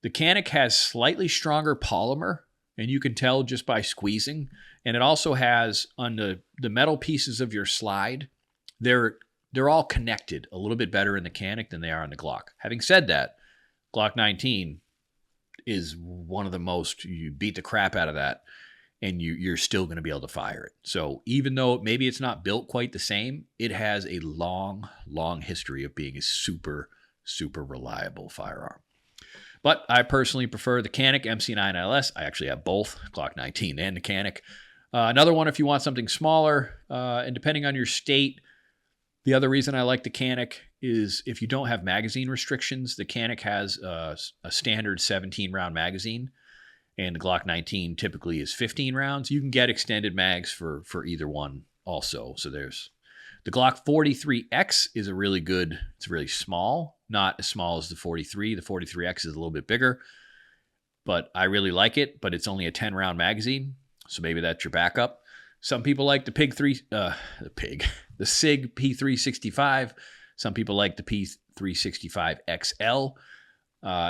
The Canik has slightly stronger polymer, and you can tell just by squeezing. And it also has, on the metal pieces of your slide, they're all connected a little bit better in the Canik than they are on the Glock. Having said that, Glock 19 is one of the most, you beat the crap out of that, and you're still going to be able to fire it. So even though maybe it's not built quite the same, it has a long, long history of being a super, super reliable firearm. But I personally prefer the Canik MC9LS. I actually have both, Glock 19 and the Canik. Another one, if you want something smaller, and depending on your state, the other reason I like the Canik is if you don't have magazine restrictions, the Canik has a standard 17-round magazine, and the Glock 19 typically is 15 rounds. You can get extended mags for either one also. So there's the Glock 43X is a really good, it's really small, not as small as the 43. The 43X is a little bit bigger, but I really like it, but it's only a 10-round magazine, so maybe that's your backup. Some people like the the SIG P365. Some people like the P365 XL.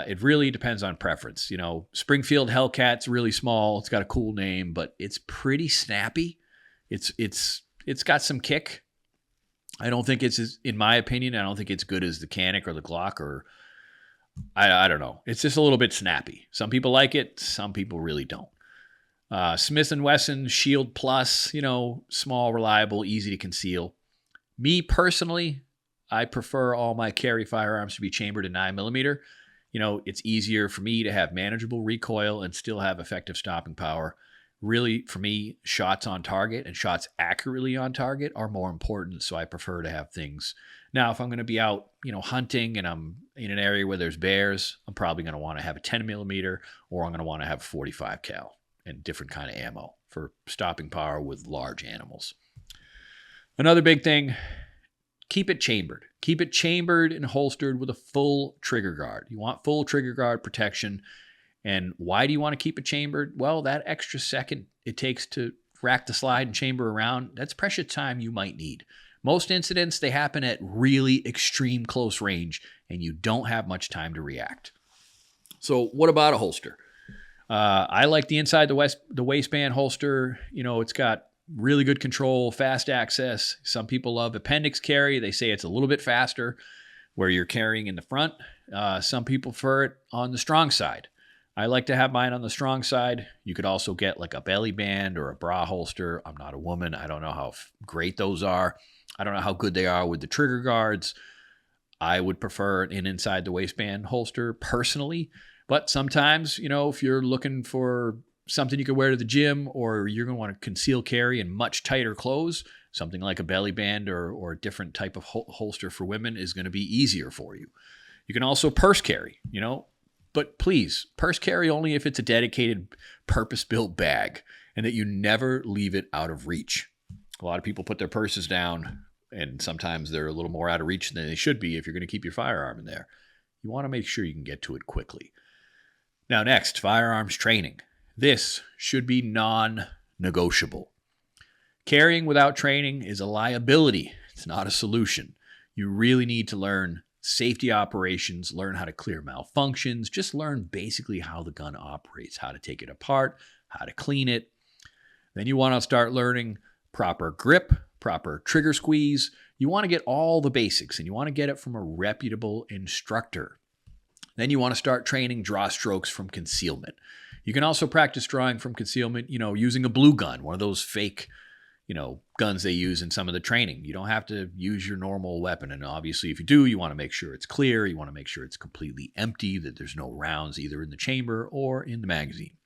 It really depends on preference. You know, Springfield Hellcat's really small. It's got a cool name, but it's pretty snappy. It's got some kick. I don't think it's, in my opinion, I don't think it's good as the Canic or the Glock, or I don't know. It's just a little bit snappy. Some people like it. Some people really don't. Smith & Wesson Shield Plus, you know, small, reliable, easy to conceal. Me personally, I prefer all my carry firearms to be chambered in 9mm. You know, it's easier for me to have manageable recoil and still have effective stopping power. Really, for me, shots on target and shots accurately on target are more important, so I prefer to have things. Now, if I'm going to be out, you know, hunting and I'm in an area where there's bears, I'm probably going to want to have a 10mm, or I'm going to want to have 45 cal and different kind of ammo for stopping power with large animals. Another big thing, keep it chambered. Keep it chambered and holstered with a full trigger guard. You want full trigger guard protection. And why do you want to keep it chambered? Well, that extra second it takes to rack the slide and chamber around, that's precious time you might need. Most incidents, they happen at really extreme close range, and you don't have much time to react. So what about a holster? I like the inside the waistband holster. You know, it's got really good control, fast access. Some people love appendix carry. They say it's a little bit faster where you're carrying in the front. Some people prefer it on the strong side. I like to have mine on the strong side. You could also get like a belly band or a bra holster. I'm not a woman. I don't know how great those are. I don't know how good they are with the trigger guards. I would prefer an inside the waistband holster personally. But sometimes, you know, if you're looking for something you can wear to the gym, or you're going to want to conceal carry in much tighter clothes, something like a belly band or a different type of holster for women is going to be easier for you. You can also purse carry, you know. But please, purse carry only if it's a dedicated, purpose-built bag and that you never leave it out of reach. A lot of people put their purses down, and sometimes they're a little more out of reach than they should be if you're going to keep your firearm in there. You want to make sure you can get to it quickly. Now next, firearms training. This should be non-negotiable. Carrying without training is a liability. It's not a solution. You really need to learn safety operations, learn how to clear malfunctions, just learn basically how the gun operates, how to take it apart, how to clean it. Then you want to start learning proper grip, proper trigger squeeze. You want to get all the basics, and you want to get it from a reputable instructor. Then you want to start training draw strokes from concealment. You can also practice drawing from concealment, you know, using a blue gun, one of those fake, you know, guns they use in some of the training. You don't have to use your normal weapon. And obviously, if you do, you want to make sure it's clear. You want to make sure it's completely empty, that there's no rounds either in the chamber or in the magazine.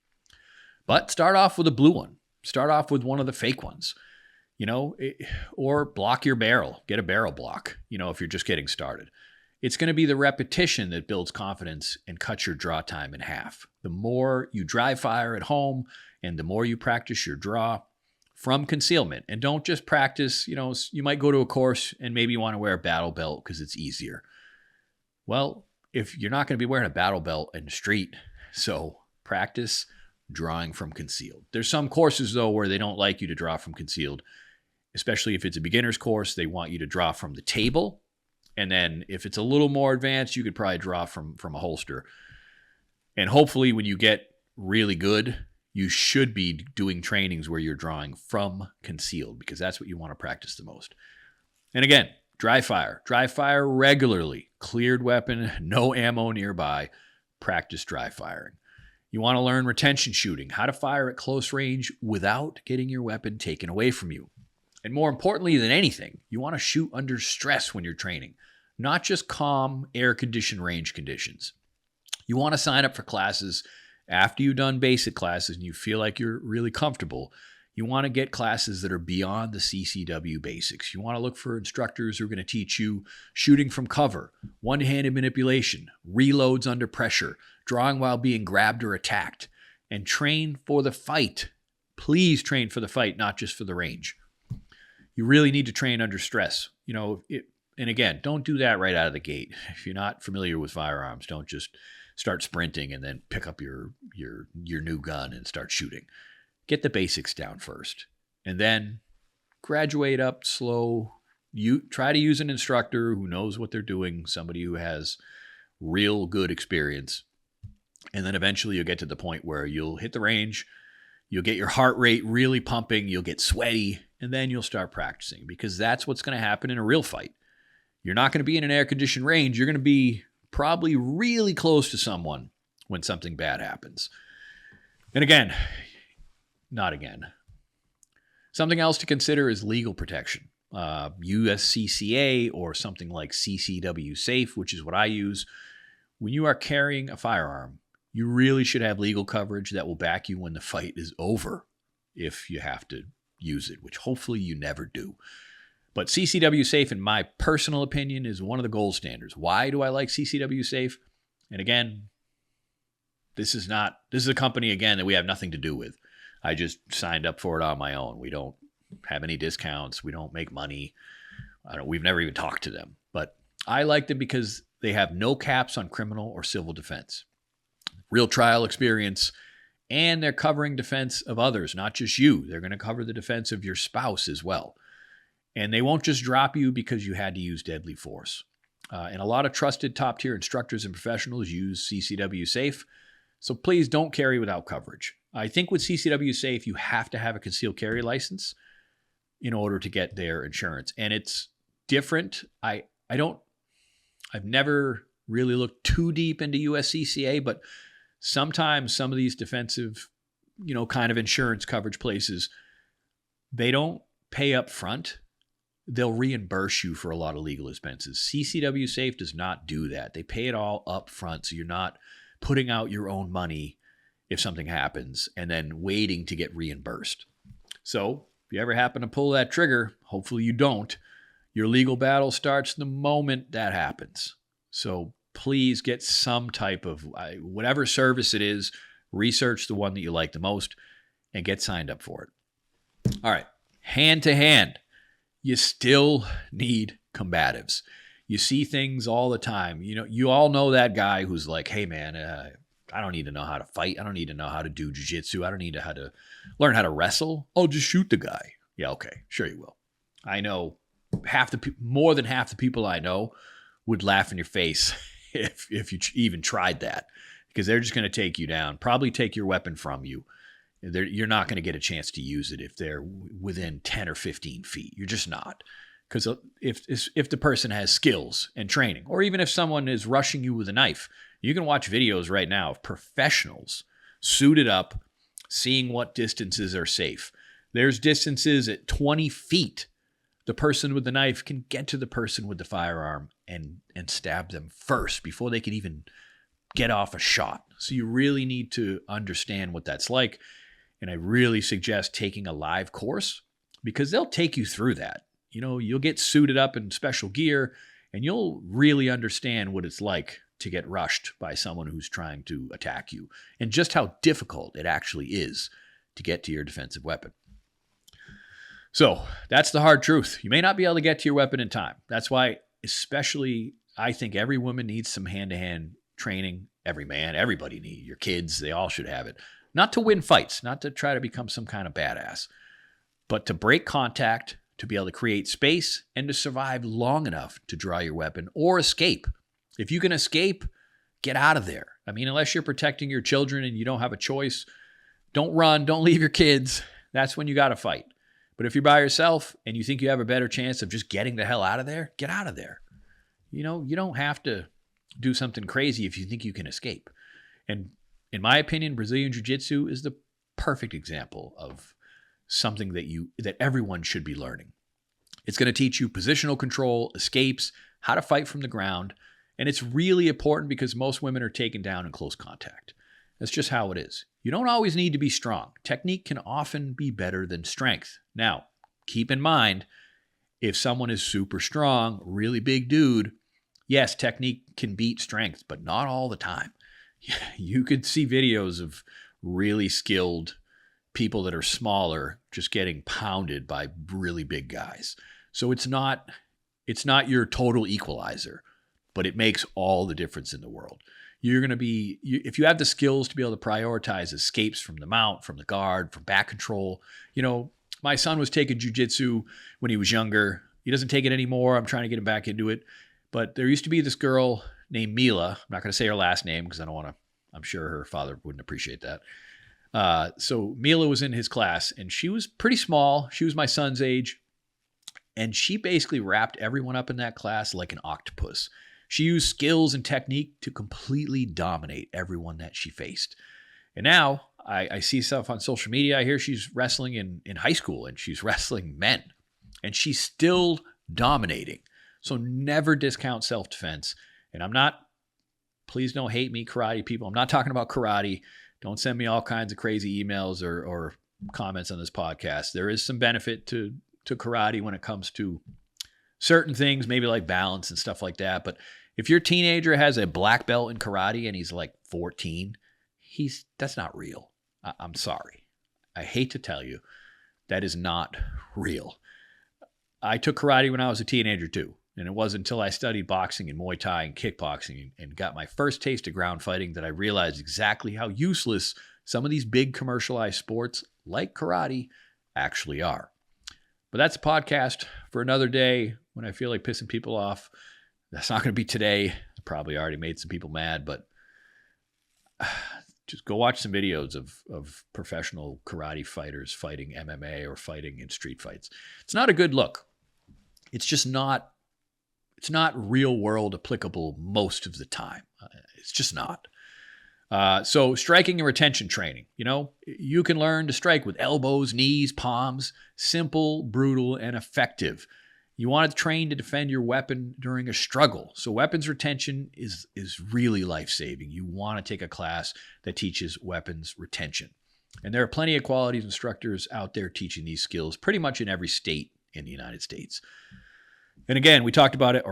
But start off with a blue one. Start off with one of the fake ones, you know, or block your barrel. Get a barrel block, you know, if you're just getting started. It's going to be the repetition that builds confidence and cuts your draw time in half. The more you dry fire at home and the more you practice your draw from concealment, and don't just practice, you know, you might go to a course and maybe you want to wear a battle belt because it's easier. Well, if you're not going to be wearing a battle belt in the street, so practice drawing from concealed. There's some courses though where they don't like you to draw from concealed, especially if it's a beginner's course. They want you to draw from the table. And then if it's a little more advanced, you could probably draw from a holster. And hopefully when you get really good, you should be doing trainings where you're drawing from concealed, because that's what you want to practice the most. And again, dry fire. Dry fire regularly. Cleared weapon, no ammo nearby. Practice dry firing. You want to learn retention shooting, how to fire at close range without getting your weapon taken away from you. And more importantly than anything, you want to shoot under stress when you're training, not just calm, air-conditioned range conditions. You want to sign up for classes after you've done basic classes and you feel like you're really comfortable. You want to get classes that are beyond the CCW basics. You want to look for instructors who are going to teach you shooting from cover, one-handed manipulation, reloads under pressure, drawing while being grabbed or attacked, and train for the fight. Please train for the fight, not just for the range. You really need to train under stress. You know, and again, don't do that right out of the gate. If you're not familiar with firearms, don't just start sprinting and then pick up your new gun and start shooting. Get the basics down first. and then graduate up slow. You try to use an instructor who knows what they're doing, somebody who has real good experience. And then eventually you'll get to the point where you'll hit the range, you'll get your heart rate really pumping, you'll get sweaty, and then you'll start practicing, because that's what's going to happen in a real fight. You're not going to be in an air-conditioned range. You're going to be probably really close to someone when something bad happens. And again, not again. Something else to consider is legal protection. USCCA or something like CCW Safe, which is what I use. When you are carrying a firearm, you really should have legal coverage that will back you when the fight is over, if you have to use it, which hopefully you never do. But CCW Safe, in my personal opinion, is one of the gold standards. Why do I like CCW Safe? And again, this is a company, again, that we have nothing to do with. I just signed up for it on my own. We don't have any discounts. We don't make money. We've never even talked to them. But I like them because they have no caps on criminal or civil defense. Real trial experience, and they're covering defense of others, not just you. They're going to cover the defense of your spouse as well. And they won't just drop you because you had to use deadly force. And a lot of trusted top-tier instructors and professionals use CCW Safe. So please don't carry without coverage. I think with CCW Safe, you have to have a concealed carry license in order to get their insurance. And it's different. I've never really looked too deep into USCCA, but sometimes some of these defensive, kind of insurance coverage places, they don't pay up front. They'll reimburse you for a lot of legal expenses. CCW Safe does not do that. They pay it all up front, so you're not putting out your own money if something happens and then waiting to get reimbursed. So if you ever happen to pull that trigger, hopefully you don't, your legal battle starts the moment that happens. So please get some type of, whatever service it is, research the one that you like the most and get signed up for it. All right, hand to hand. You still need combatives. You see things all the time. You all know that guy who's like, hey man, I don't need to know how to fight. I don't need to know how to do jiu-jitsu. I don't need to learn how to wrestle. I'll just shoot the guy. Yeah, okay, sure you will. I know more than half the people I know would laugh in your face if you even tried that, because they're just going to take you down, probably take your weapon from you. You're not going to get a chance to use it if they're within 10 or 15 feet. You're just not. Because if the person has skills and training, or even if someone is rushing you with a knife, you can watch videos right now of professionals suited up, seeing what distances are safe. There's distances at 20 feet. The person with the knife can get to the person with the firearm and stab them first before they can even get off a shot. So you really need to understand what that's like. And I really suggest taking a live course, because they'll take you through that. You'll get suited up in special gear and you'll really understand what it's like to get rushed by someone who's trying to attack you, and just how difficult it actually is to get to your defensive weapon. So that's the hard truth. You may not be able to get to your weapon in time. That's why, especially, I think every woman needs some hand-to-hand training. Every man, everybody needs. Your kids, they all should have it. Not to win fights, not to try to become some kind of badass, but to break contact, to be able to create space, and to survive long enough to draw your weapon or escape. If you can escape, get out of there. I mean, unless you're protecting your children and you don't have a choice, don't run, don't leave your kids. That's when you got to fight. But if you're by yourself and you think you have a better chance of just getting the hell out of there, get out of there. You don't have to do something crazy if you think you can escape. And in my opinion, Brazilian Jiu-Jitsu is the perfect example of something that everyone should be learning. It's going to teach you positional control, escapes, how to fight from the ground. And it's really important because most women are taken down in close contact. That's just how it is. You don't always need to be strong. Technique can often be better than strength. Now, keep in mind, if someone is super strong, really big dude, yes, technique can beat strength, but not all the time. You could see videos of really skilled people that are smaller just getting pounded by really big guys. So it's not your total equalizer, but it makes all the difference in the world. You're going to be, if you have the skills to be able to prioritize escapes from the mount, from the guard, from back control, My son was taking jujitsu when he was younger. He doesn't take it anymore. I'm trying to get him back into it. But there used to be this girl named Mila. I'm not going to say her last name because I don't want to, I'm sure her father wouldn't appreciate that. So Mila was in his class, and she was pretty small. She was my son's age. And she basically wrapped everyone up in that class like an octopus. She used skills and technique to completely dominate everyone that she faced. And now I see stuff on social media. I hear she's wrestling in high school, and she's wrestling men. And she's still dominating. So never discount self-defense. And please don't hate me, karate people. I'm not talking about karate. Don't send me all kinds of crazy emails or comments on this podcast. There is some benefit to karate when it comes to certain things, maybe like balance and stuff like that. But if your teenager has a black belt in karate and he's like 14, that's not real. I'm sorry. I hate to tell you, that is not real. I took karate when I was a teenager too. And it wasn't until I studied boxing and Muay Thai and kickboxing and got my first taste of ground fighting that I realized exactly how useless some of these big commercialized sports like karate actually are. But that's a podcast for another day when I feel like pissing people off. That's not going to be today. I probably already made some people mad, but just go watch some videos of professional karate fighters fighting MMA or fighting in street fights. It's not a good look. It's just not. It's not real world applicable most of the time. It's just not. So striking and retention training, you can learn to strike with elbows, knees, palms, simple, brutal, and effective. You want to train to defend your weapon during a struggle. So weapons retention is really life-saving. You want to take a class that teaches weapons retention. And there are plenty of qualities instructors out there teaching these skills pretty much in every state in the United States. And again, I talked about it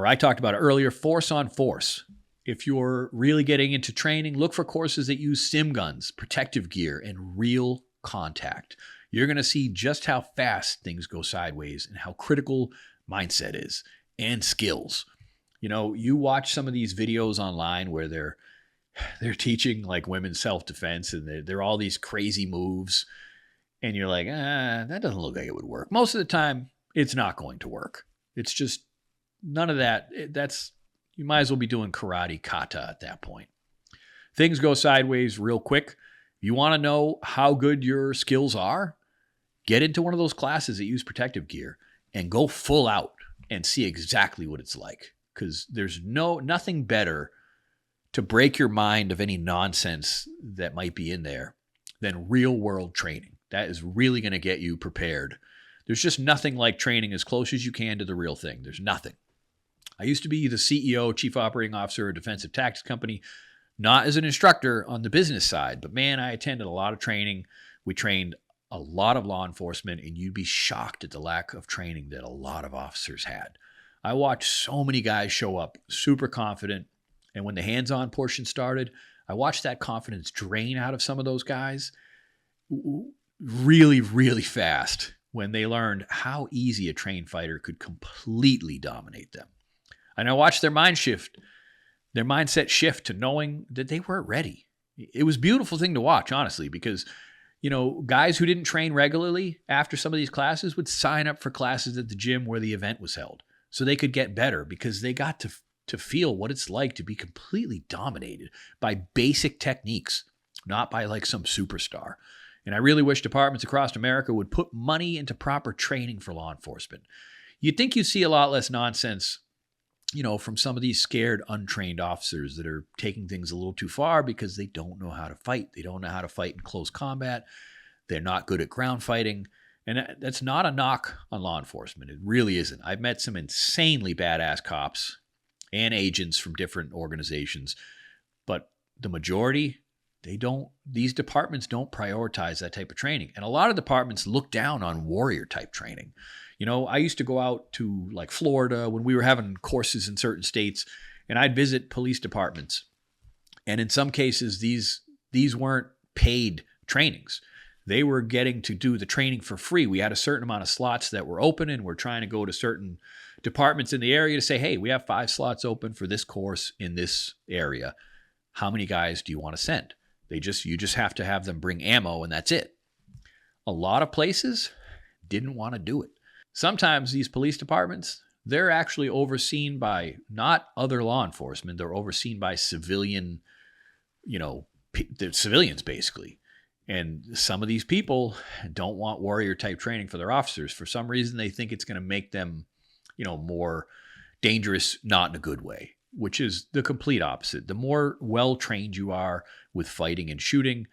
earlier, force on force. If you're really getting into training, look for courses that use sim guns, protective gear, and real contact. You're going to see just how fast things go sideways and how critical mindset is and skills. You watch some of these videos online where they're teaching like women's self-defense, and they're all these crazy moves. And you're like, that doesn't look like it would work. Most of the time, it's not going to work. It's just none of that. You might as well be doing karate kata at that point. Things go sideways real quick. You want to know how good your skills are? Get into one of those classes that use protective gear and go full out and see exactly what it's like. Because there's nothing better to break your mind of any nonsense that might be in there than real world training. That is really going to get you prepared. There's just nothing like training as close as you can to the real thing. There's nothing. I used to be the CEO, Chief Operating Officer of a defensive tactics company, not as an instructor on the business side, but man, I attended a lot of training. We trained a lot of law enforcement, and you'd be shocked at the lack of training that a lot of officers had. I watched so many guys show up super confident, and when the hands-on portion started, I watched that confidence drain out of some of those guys really, really fast when they learned how easy a trained fighter could completely dominate them. And I watched their mindset shift to knowing that they weren't ready. It was a beautiful thing to watch, honestly, because, guys who didn't train regularly after some of these classes would sign up for classes at the gym where the event was held so they could get better because they got to feel what it's like to be completely dominated by basic techniques, not by like some superstar. And I really wish departments across America would put money into proper training for law enforcement. You'd think you'd see a lot less nonsense, from some of these scared, untrained officers that are taking things a little too far because they don't know how to fight. They don't know how to fight in close combat. They're not good at ground fighting. And that's not a knock on law enforcement. It really isn't. I've met some insanely badass cops and agents from different organizations, but the majority, these departments don't prioritize that type of training. And a lot of departments look down on warrior type training. I used to go out to like Florida when we were having courses in certain states, and I'd visit police departments. And in some cases, these weren't paid trainings. They were getting to do the training for free. We had a certain amount of slots that were open, and we're trying to go to certain departments in the area to say, hey, we have 5 slots open for this course in this area. How many guys do you want to send? You just have to have them bring ammo, and that's it. A lot of places didn't want to do it. Sometimes these police departments, they're actually overseen by not other law enforcement. They're overseen by civilian, the civilians basically. And some of these people don't want warrior type training for their officers. For some reason, they think it's going to make them, more dangerous, not in a good way, which is the complete opposite. The more well-trained you are with fighting and shooting,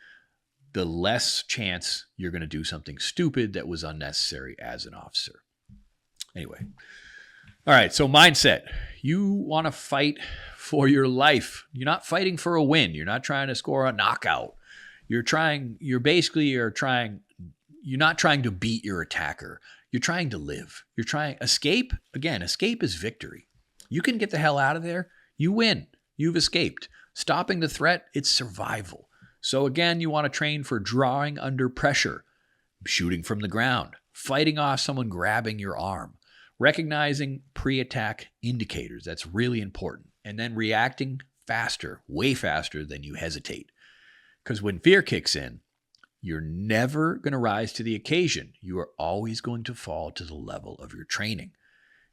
the less chance you're going to do something stupid that was unnecessary as an officer. Anyway. All right. So mindset, you want to fight for your life. You're not fighting for a win. You're not trying to score a knockout. You're not trying to beat your attacker. You're trying to live. You're trying escape. Again, escape is victory. You can get the hell out of there. You win. You've escaped. Stopping the threat, it's survival. So again, you want to train for drawing under pressure, shooting from the ground, fighting off someone grabbing your arm, recognizing pre-attack indicators. That's really important. And then reacting faster, way faster than you hesitate. Because when fear kicks in, you're never going to rise to the occasion. You are always going to fall to the level of your training.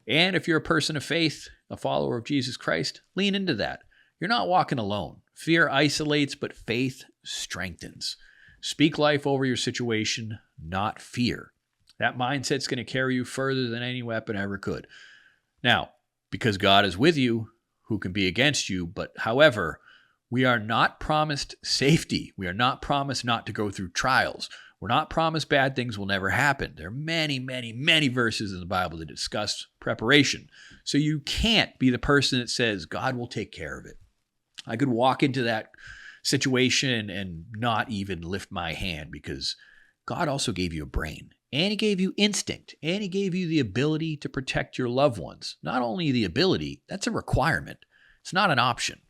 And if you're a person of faith, a follower of Jesus Christ, lean into that. You're not walking alone. Fear isolates, but faith strengthens. Speak life over your situation, not fear. That mindset's going to carry you further than any weapon ever could. Now, because God is with you, who can be against you? But however, we are not promised safety. We are not promised not to go through trials. We're not promised bad things will never happen. There are many, many, many verses in the Bible that discuss preparation. So you can't be the person that says, God will take care of it. I could walk into that situation and not even lift my hand because God also gave you a brain. And he gave you instinct. And he gave you the ability to protect your loved ones. Not only the ability, that's a requirement. It's not an option.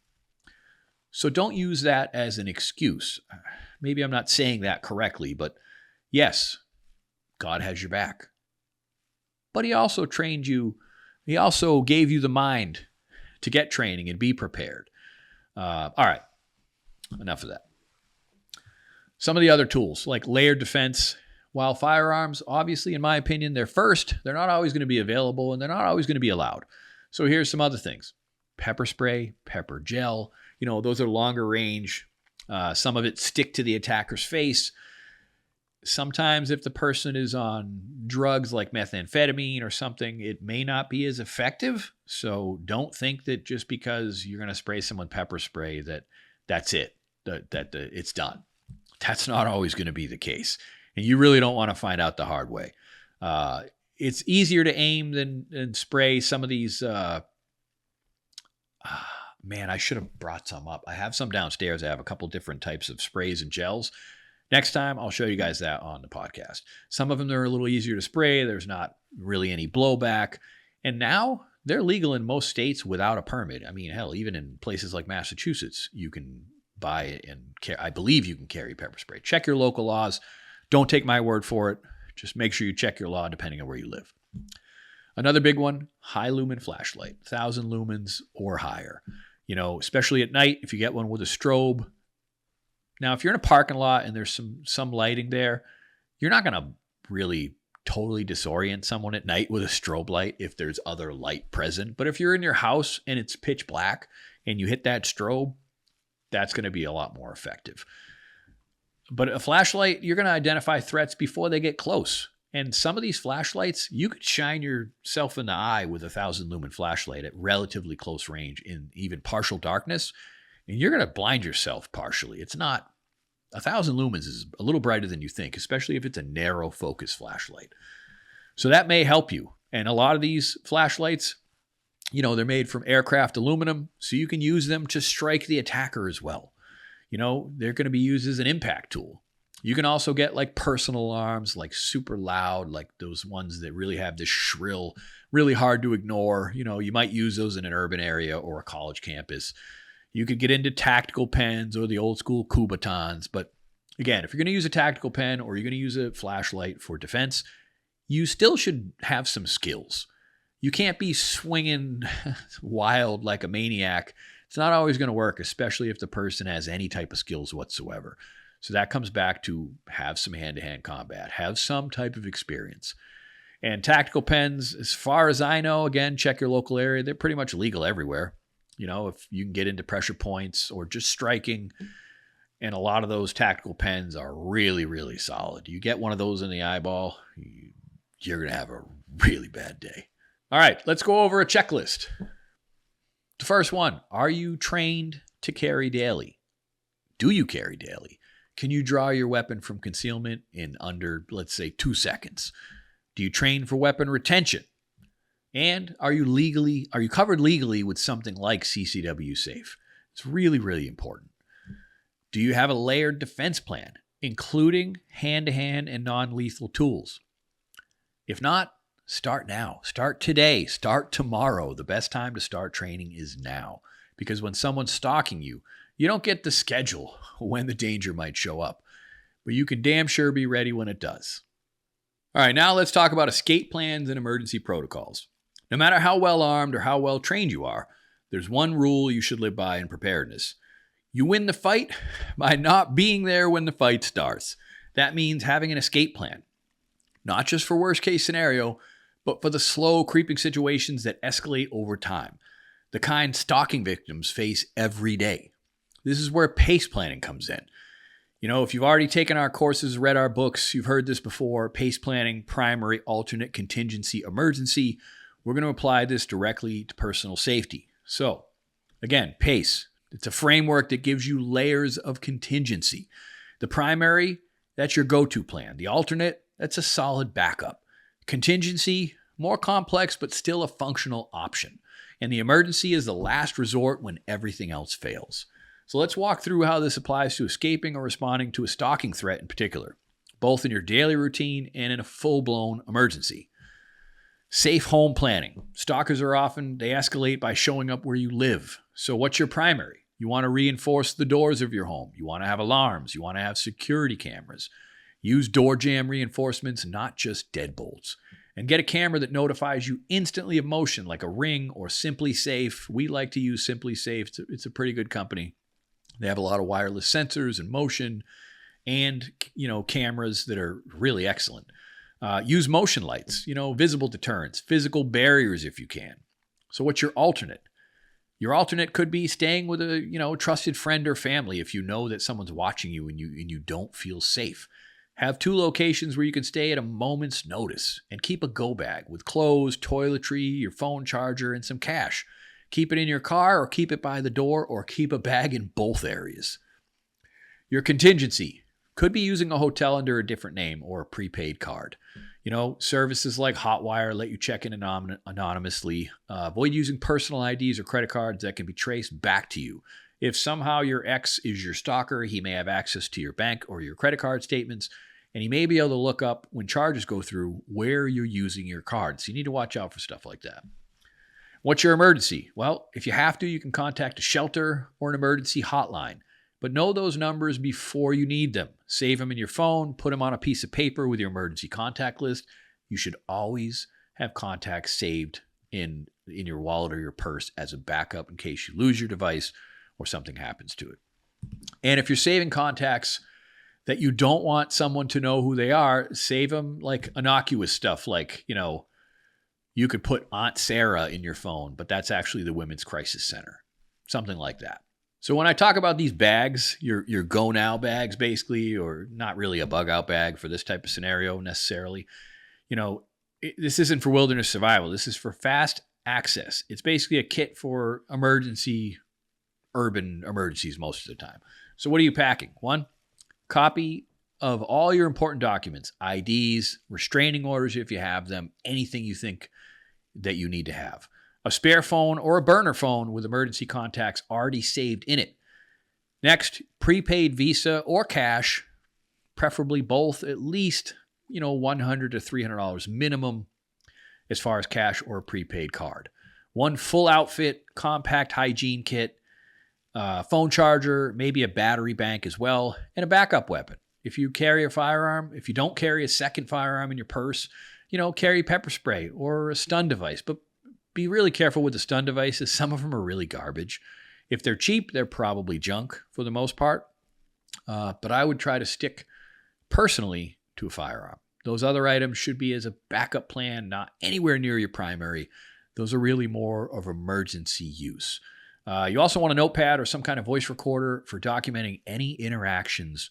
So don't use that as an excuse. Maybe I'm not saying that correctly, but yes, God has your back. But he also trained you. He also gave you the mind to get training and be prepared. All right, enough of that. Some of the other tools like layered defense. While firearms, obviously, in my opinion, they're first, they're not always going to be available and they're not always going to be allowed. So here's some other things. Pepper spray, pepper gel, those are longer range. Some of it stick to the attacker's face. Sometimes if the person is on drugs like methamphetamine or something, it may not be as effective. So don't think that just because you're going to spray someone pepper spray that's it, that it's done. That's not always going to be the case. And you really don't want to find out the hard way. It's easier to aim than spray some of these. Man, I should have brought some up. I have some downstairs. I have a couple different types of sprays and gels. Next time, I'll show you guys that on the podcast. Some of them are a little easier to spray. There's not really any blowback. And now they're legal in most states without a permit. I mean, hell, even in places like Massachusetts, you can buy it and I believe you can carry pepper spray. Check your local laws. Don't take my word for it. Just make sure you check your law depending on where you live. Another big one, high lumen flashlight, 1,000 lumens or higher. Especially at night, if you get one with a strobe. Now, if you're in a parking lot and there's some lighting there, you're not going to really totally disorient someone at night with a strobe light if there's other light present. But if you're in your house and it's pitch black and you hit that strobe, that's going to be a lot more effective. But a flashlight, you're going to identify threats before they get close. And some of these flashlights, you could shine yourself in the eye with a 1,000 lumen flashlight at relatively close range in even partial darkness, and you're going to blind yourself partially. It's not, 1,000 lumens is a little brighter than you think, especially if it's a narrow focus flashlight. So that may help you. And a lot of these flashlights, they're made from aircraft aluminum, so you can use them to strike the attacker as well. They're going to be used as an impact tool. You can also get like personal alarms, like super loud, like those ones that really have this shrill, really hard to ignore. You might use those in an urban area or a college campus. You could get into tactical pens or the old school Kubatons. But again, if you're going to use a tactical pen or you're going to use a flashlight for defense, you still should have some skills. You can't be swinging wild like a maniac. It's not always going to work, especially if the person has any type of skills whatsoever. So that comes back to have some hand-to-hand combat, have some type of experience. And tactical pens, as far as I know, again, check your local area. They're pretty much legal everywhere. If you can get into pressure points or just striking, and a lot of those tactical pens are really, really solid. You get one of those in the eyeball, you're going to have a really bad day. All right, let's go over a checklist. The first one, are you trained to carry daily? Do you carry daily? Can you draw your weapon from concealment in under, let's say, 2 seconds? Do you train for weapon retention? And are you covered legally with something like CCW Safe? It's really, really important. Do you have a layered defense plan, including hand-to-hand and non-lethal tools? If not, start now. Start today. Start tomorrow. The best time to start training is now. Because when someone's stalking you, you don't get the schedule when the danger might show up. But you can damn sure be ready when it does. All right, now let's talk about escape plans and emergency protocols. No matter how well armed or how well trained you are, there's one rule you should live by in preparedness. You win the fight by not being there when the fight starts. That means having an escape plan. Not just for worst case scenario, but for the slow creeping situations that escalate over time. The kind stalking victims face every day. This is where pace planning comes in. If you've already taken our courses, read our books, you've heard this before, pace planning, primary, alternate, contingency, emergency. We're going to apply this directly to personal safety. So, again, pace. It's a framework that gives you layers of contingency. The primary, that's your go-to plan. The alternate, that's a solid backup. Contingency, more complex, but still a functional option. And the emergency is the last resort when everything else fails. So let's walk through how this applies to escaping or responding to a stalking threat in particular, both in your daily routine and in a full-blown emergency. Safe home planning. Stalkers they escalate by showing up where you live. So what's your primary? You want to reinforce the doors of your home. You want to have alarms. You want to have security cameras. Use door jamb reinforcements, not just deadbolts. And get a camera that notifies you instantly of motion, like a Ring or Simply Safe. We like to use Simply Safe. It's a pretty good company. They have a lot of wireless sensors and motion and, cameras that are really excellent. Use motion lights, visible deterrents, physical barriers if you can. So what's your alternate? Your alternate could be staying with a, trusted friend or family if you know that someone's watching you and you don't feel safe. Have 2 locations where you can stay at a moment's notice and keep a go bag with clothes, toiletry, your phone charger, and some cash. Keep it in your car or keep it by the door or keep a bag in both areas. Your contingency could be using a hotel under a different name or a prepaid card. Services like Hotwire let you check in anonymously. Avoid using personal IDs or credit cards that can be traced back to you. If somehow your ex is your stalker, he may have access to your bank or your credit card statements, and he may be able to look up when charges go through where you're using your card. So you need to watch out for stuff like that. What's your emergency? Well, if you have to, you can contact a shelter or an emergency hotline. But know those numbers before you need them. Save them in your phone, put them on a piece of paper with your emergency contact list. You should always have contacts saved in your wallet or your purse as a backup in case you lose your device or something happens to it. And if you're saving contacts that you don't want someone to know who they are, save them like innocuous stuff like, you could put Aunt Sarah in your phone, but that's actually the Women's Crisis Center. Something like that. So when I talk about these bags, your go now bags basically, or not really a bug out bag for this type of scenario necessarily, this isn't for wilderness survival. This is for fast access. It's basically a kit for urban emergencies most of the time. So what are you packing? 1, copy of all your important documents, IDs, restraining orders if you have them, anything you think that you need to have. A spare phone or a burner phone with emergency contacts already saved in it. Next, prepaid Visa or cash, preferably both, at least, $100 to $300 minimum as far as cash or a prepaid card. 1 full outfit, compact hygiene kit, phone charger, maybe a battery bank as well, and a backup weapon. If you carry a firearm, if you don't carry a second firearm in your purse, carry pepper spray or a stun device. But be really careful with the stun devices. Some of them are really garbage. If they're cheap, they're probably junk for the most part. But I would try to stick personally to a firearm. Those other items should be as a backup plan, not anywhere near your primary. Those are really more of emergency use. You also want a notepad or some kind of voice recorder for documenting any interactions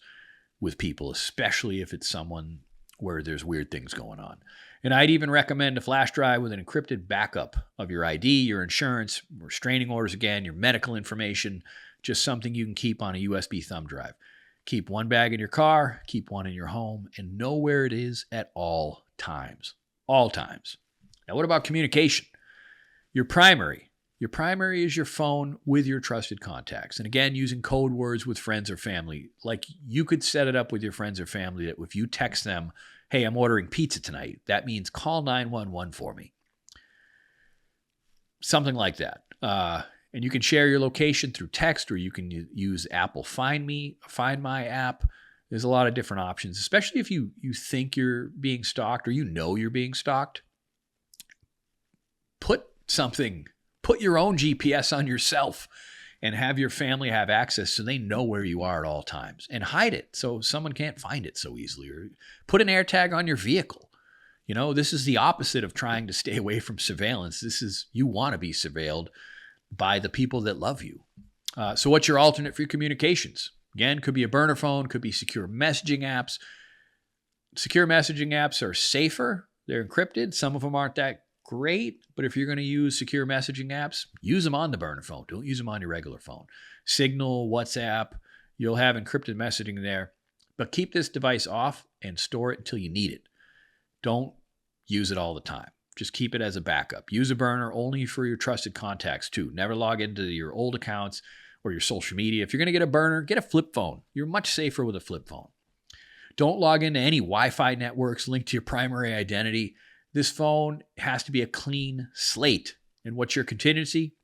with people, especially if it's someone where there's weird things going on. And I'd even recommend a flash drive with an encrypted backup of your ID, your insurance, restraining orders again, your medical information, just something you can keep on a USB thumb drive. Keep one bag in your car, keep one in your home, and know where it is at all times. All times. Now, what about communication? Your primary. Your primary is your phone with your trusted contacts. And again, using code words with friends or family. Like you could set it up with your friends or family that if you text them, hey, I'm ordering pizza tonight, that means call 911 for me. Something like that. And you can share your location through text, or you can use Apple Find My app. There's a lot of different options, especially if you think you're being stalked or you know you're being stalked. Put your own GPS on yourself and have your family have access so they know where you are at all times. And hide it so someone can't find it so easily. Or put an AirTag on your vehicle. You know, this is the opposite of trying to stay away from surveillance. You want to be surveilled by the people that love you. So what's your alternate for your communications? Again, could be a burner phone, could be secure messaging apps. Secure messaging apps are safer. They're encrypted. Some of them aren't that great, but if you're going to use secure messaging apps, use them on the burner phone. Don't use them on your regular phone. Signal, WhatsApp, you'll have encrypted messaging there. But keep this device off and store it until you need it. Don't use it all the time. Just keep it as a backup. Use a burner only for your trusted contacts too. Never log into your old accounts or your social media. If you're going to get a burner, get a flip phone. You're much safer with a flip phone. Don't log into any Wi-Fi networks linked to your primary identity. This phone has to be a clean slate. And what's your contingency?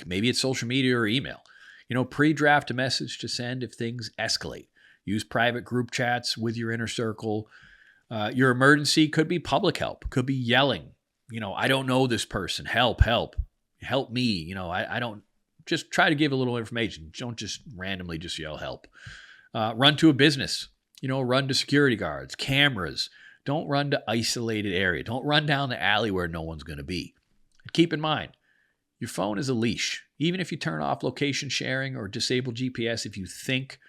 Maybe it's social media or email. Pre-draft a message to send if things escalate. Use private group chats with your inner circle. Your emergency could be public help, could be yelling. I don't know this person. Help me. I don't, just try to give a little information. Don't just randomly just yell help. Run to a business, run to security guards, cameras. Don't run to isolated area. Don't run down the alley where no one's going to be. And keep in mind, your phone is a leash. Even if you turn off location sharing or disable GPS, if you think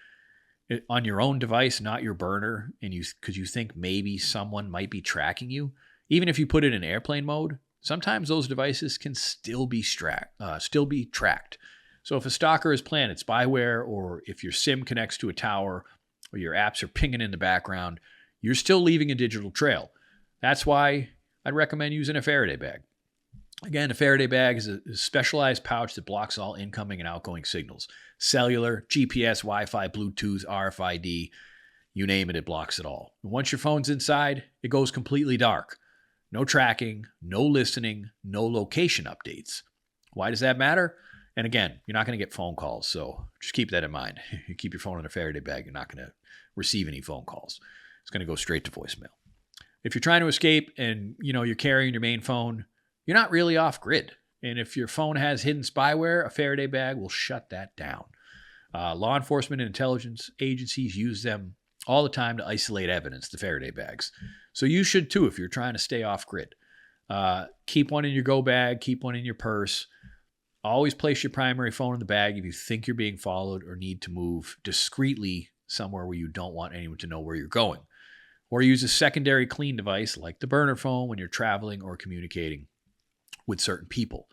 on your own device, not your burner, and because you think maybe someone might be tracking you, even if you put it in airplane mode, sometimes those devices can still be tracked. So if a stalker has planted spyware, or if your SIM connects to a tower, or your apps are pinging in the background, you're still leaving a digital trail. That's why I'd recommend using a Faraday bag. Again, a Faraday bag is a specialized pouch that blocks all incoming and outgoing signals. Cellular, GPS, Wi-Fi, Bluetooth, RFID, you name it, it blocks it all. And once your phone's inside, it goes completely dark. No tracking, no listening, no location updates. Why does that matter? And again, you're not going to get phone calls, so just keep that in mind. You keep your phone in a Faraday bag, you're not going to receive any phone calls. It's going to go straight to voicemail. If you're trying to escape and you're carrying your main phone, you're not really off grid. And if your phone has hidden spyware, a Faraday bag will shut that down. Law enforcement and intelligence agencies use them all the time to isolate evidence, the Faraday bags. So you should too if you're trying to stay off grid. Keep one in your go bag, keep one in your purse. Always place your primary phone in the bag if you think you're being followed or need to move discreetly somewhere where you don't want anyone to know where you're going. Or use a secondary clean device like the burner phone when you're traveling or communicating with certain people.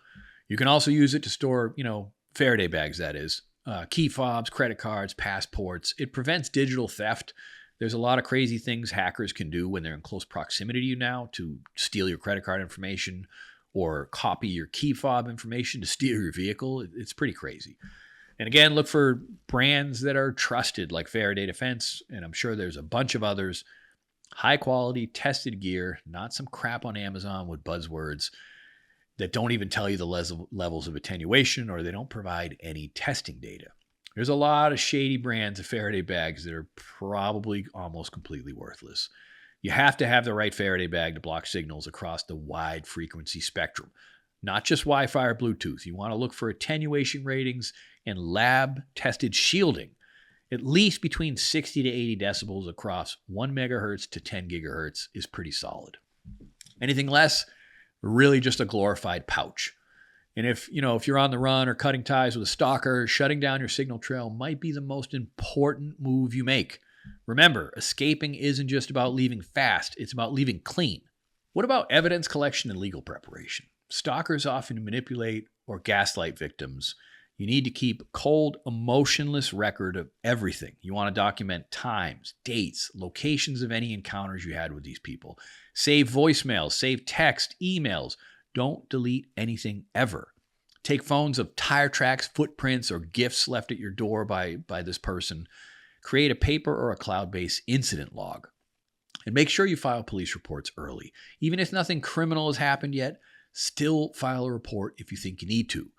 You can also use it to store, Faraday bags, that is, key fobs, credit cards, passports. It prevents digital theft. There's a lot of crazy things hackers can do when they're in close proximity to you now to steal your credit card information or copy your key fob information to steal your vehicle. It's pretty crazy. And again, look for brands that are trusted like Faraday Defense, and I'm sure there's a bunch of others. High quality, tested gear, not some crap on Amazon with buzzwords that don't even tell you the levels of attenuation, or they don't provide any testing data. There's a lot of shady brands of Faraday bags that are probably almost completely worthless. You have to have the right Faraday bag to block signals across the wide frequency spectrum, not just Wi-Fi or Bluetooth. You want to look for attenuation ratings and lab-tested shielding. At least between 60 to 80 decibels across 1 megahertz to 10 gigahertz is pretty solid. Anything less, really just a glorified pouch. And if you're on the run or cutting ties with a stalker, shutting down your signal trail might be the most important move you make. Remember, escaping isn't just about leaving fast, it's about leaving clean. What about evidence collection and legal preparation? Stalkers often manipulate or gaslight victims. You need to keep a cold, emotionless record of everything. You want to document times, dates, locations of any encounters you had with these people. Save voicemails, save text, emails. Don't delete anything ever. Take phones of tire tracks, footprints, or gifts left at your door by this person. Create a paper or a cloud-based incident log. And make sure you file police reports early. Even if nothing criminal has happened yet, still file a report if you think you need to.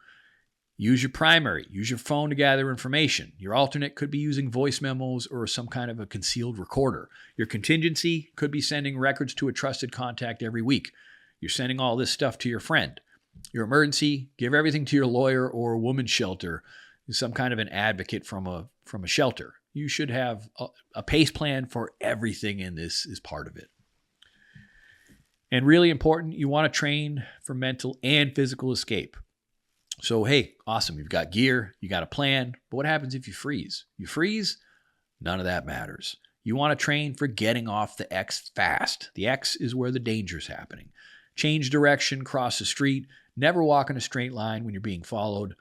Use your primary. Use your phone to gather information. Your alternate could be using voice memos or some kind of a concealed recorder. Your contingency could be sending records to a trusted contact every week. You're sending all this stuff to your friend. Your emergency, give everything to your lawyer or a woman's shelter, some kind of an advocate from a shelter. You should have a pace plan for everything, and this is part of it. And really important, you want to train for mental and physical escape. So, hey, awesome. You've got gear, you got a plan, but what happens if you freeze? You freeze? None of that matters. You want to train for getting off the X fast. The X is where the danger is happening. Change direction, cross the street, never walk in a straight line when you're being followed.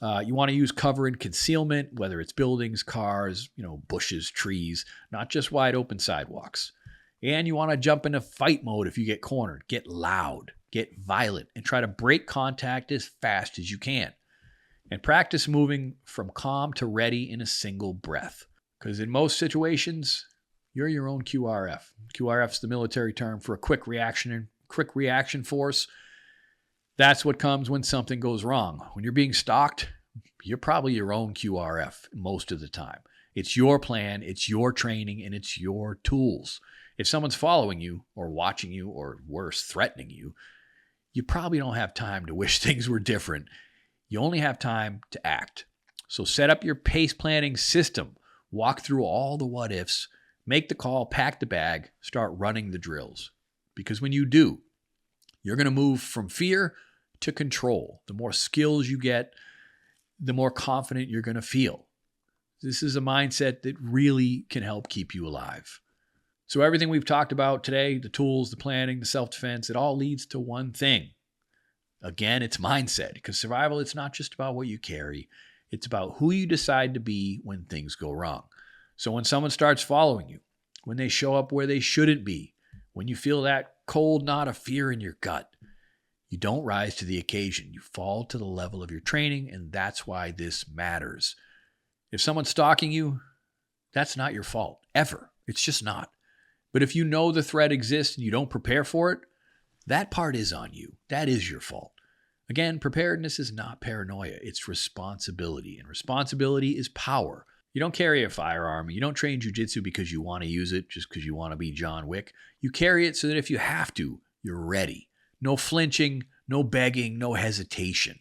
You want to use cover and concealment, whether it's buildings, cars, bushes, trees, not just wide open sidewalks. And you want to jump into fight mode if you get cornered. Get loud, get violent, and try to break contact as fast as you can. And practice moving from calm to ready in a single breath. Because in most situations, you're your own QRF. QRF is the military term for a quick reaction force. That's what comes when something goes wrong. When you're being stalked, you're probably your own QRF most of the time. It's your plan, it's your training, and it's your tools. If someone's following you or watching you or worse, threatening you, you probably don't have time to wish things were different. You only have time to act. So set up your pace planning system. Walk through all the what ifs, make the call, pack the bag, start running the drills. Because when you do, you're going to move from fear to control. The more skills you get, the more confident you're going to feel. This is a mindset that really can help keep you alive. So everything we've talked about today, the tools, the planning, the self-defense, it all leads to one thing. Again, it's mindset. Because survival, it's not just about what you carry. It's about who you decide to be when things go wrong. So when someone starts following you, when they show up where they shouldn't be, when you feel that cold knot of fear in your gut, you don't rise to the occasion. You fall to the level of your training, and that's why this matters. If someone's stalking you, that's not your fault, ever. It's just not. But if you know the threat exists and you don't prepare for it, that part is on you. That is your fault. Again, preparedness is not paranoia. It's responsibility, and responsibility is power. You don't carry a firearm. You don't train jujitsu because you want to use it, just because you want to be John Wick. You carry it so that if you have to, you're ready. No flinching, no begging, no hesitation.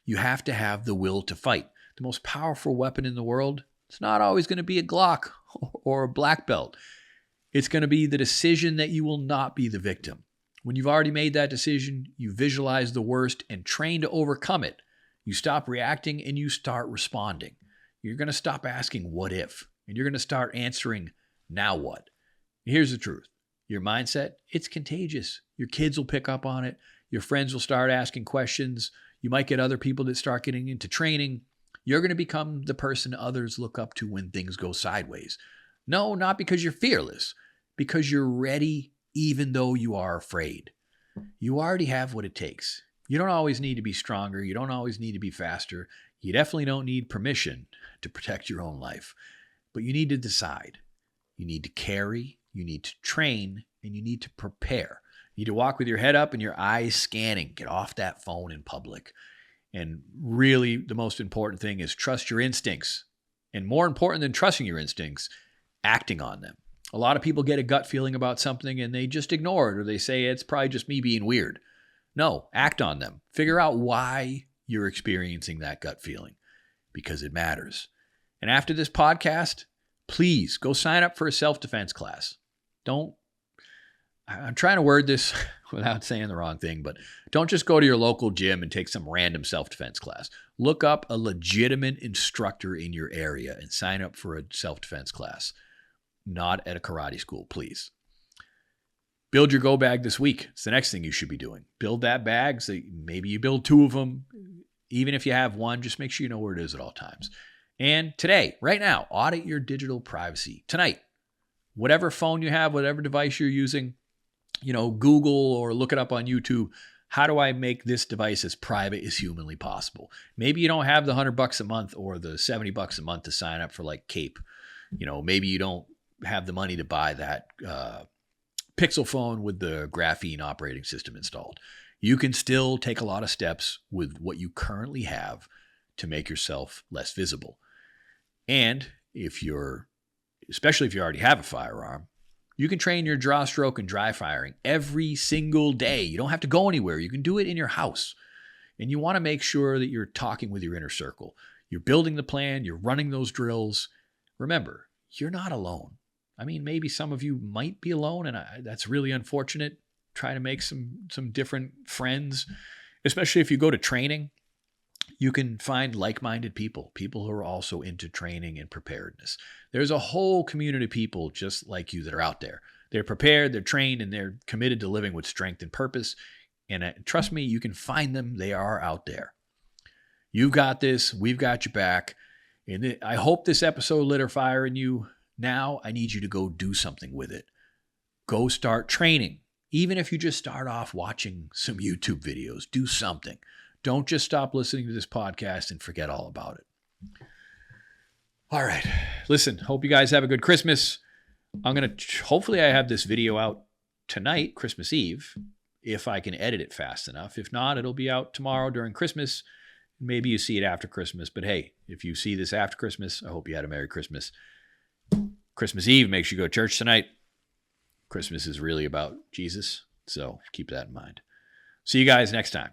You have to have the will to fight. The most powerful weapon in the world, it's not always going to be a Glock or a black belt. It's going to be the decision that you will not be the victim. When you've already made that decision, you visualize the worst and train to overcome it. You stop reacting and you start responding. You're going to stop asking what if, and you're going to start answering now what. Here's the truth. Your mindset, it's contagious. Your kids will pick up on it. Your friends will start asking questions. You might get other people that start getting into training. You're going to become the person others look up to when things go sideways. No, not because you're fearless, because you're ready even though you are afraid. You already have what it takes. You don't always need to be stronger. You don't always need to be faster. You definitely don't need permission to protect your own life. But you need to decide. You need to carry. You need to train, and you need to prepare. You need to walk with your head up and your eyes scanning. Get off that phone in public. And really, the most important thing is trust your instincts. And more important than trusting your instincts, acting on them. A lot of people get a gut feeling about something and they just ignore it, or they say it's probably just me being weird. No, act on them. Figure out why you're experiencing that gut feeling, because it matters. And after this podcast, please go sign up for a self-defense class. I'm trying to word this without saying the wrong thing, but don't just go to your local gym and take some random self-defense class. Look up a legitimate instructor in your area and sign up for a self-defense class. Not at a karate school, please. Build your go bag this week. It's the next thing you should be doing. Build that bag. So maybe you build 2 of them. Even if you have one, just make sure you know where it is at all times. And today, right now, audit your digital privacy. Tonight, whatever phone you have, whatever device you're using, Google or look it up on YouTube. How do I make this device as private as humanly possible? Maybe you don't have the $100 a month or the $70 a month to sign up for like Cape. Maybe you don't have the money to buy that Pixel phone with the graphene operating system installed. You can still take a lot of steps with what you currently have to make yourself less visible. And especially if you already have a firearm, you can train your draw, stroke, and dry firing every single day. You don't have to go anywhere. You can do it in your house. And you want to make sure that you're talking with your inner circle. You're building the plan. You're running those drills. Remember, you're not alone. I mean, maybe some of you might be alone, and that's really unfortunate. Try to make some different friends, especially if you go to training. You can find like-minded people who are also into training and preparedness. There's a whole community of people just like you that are out there. They're prepared, they're trained, and they're committed to living with strength and purpose. And trust me, you can find them. They are out there. You've got this. We've got your back. And I hope this episode lit a fire in you. Now I need you to go do something with it. Go start training. Even if you just start off watching some YouTube videos, do something. Don't just stop listening to this podcast and forget all about it. All right. Listen, hope you guys have a good Christmas. Hopefully I have this video out tonight, Christmas Eve, if I can edit it fast enough. If not, it'll be out tomorrow during Christmas. Maybe you see it after Christmas. But hey, if you see this after Christmas, I hope you had a Merry Christmas. Christmas Eve, make sure you go to church tonight. Christmas is really about Jesus, so keep that in mind. See you guys next time.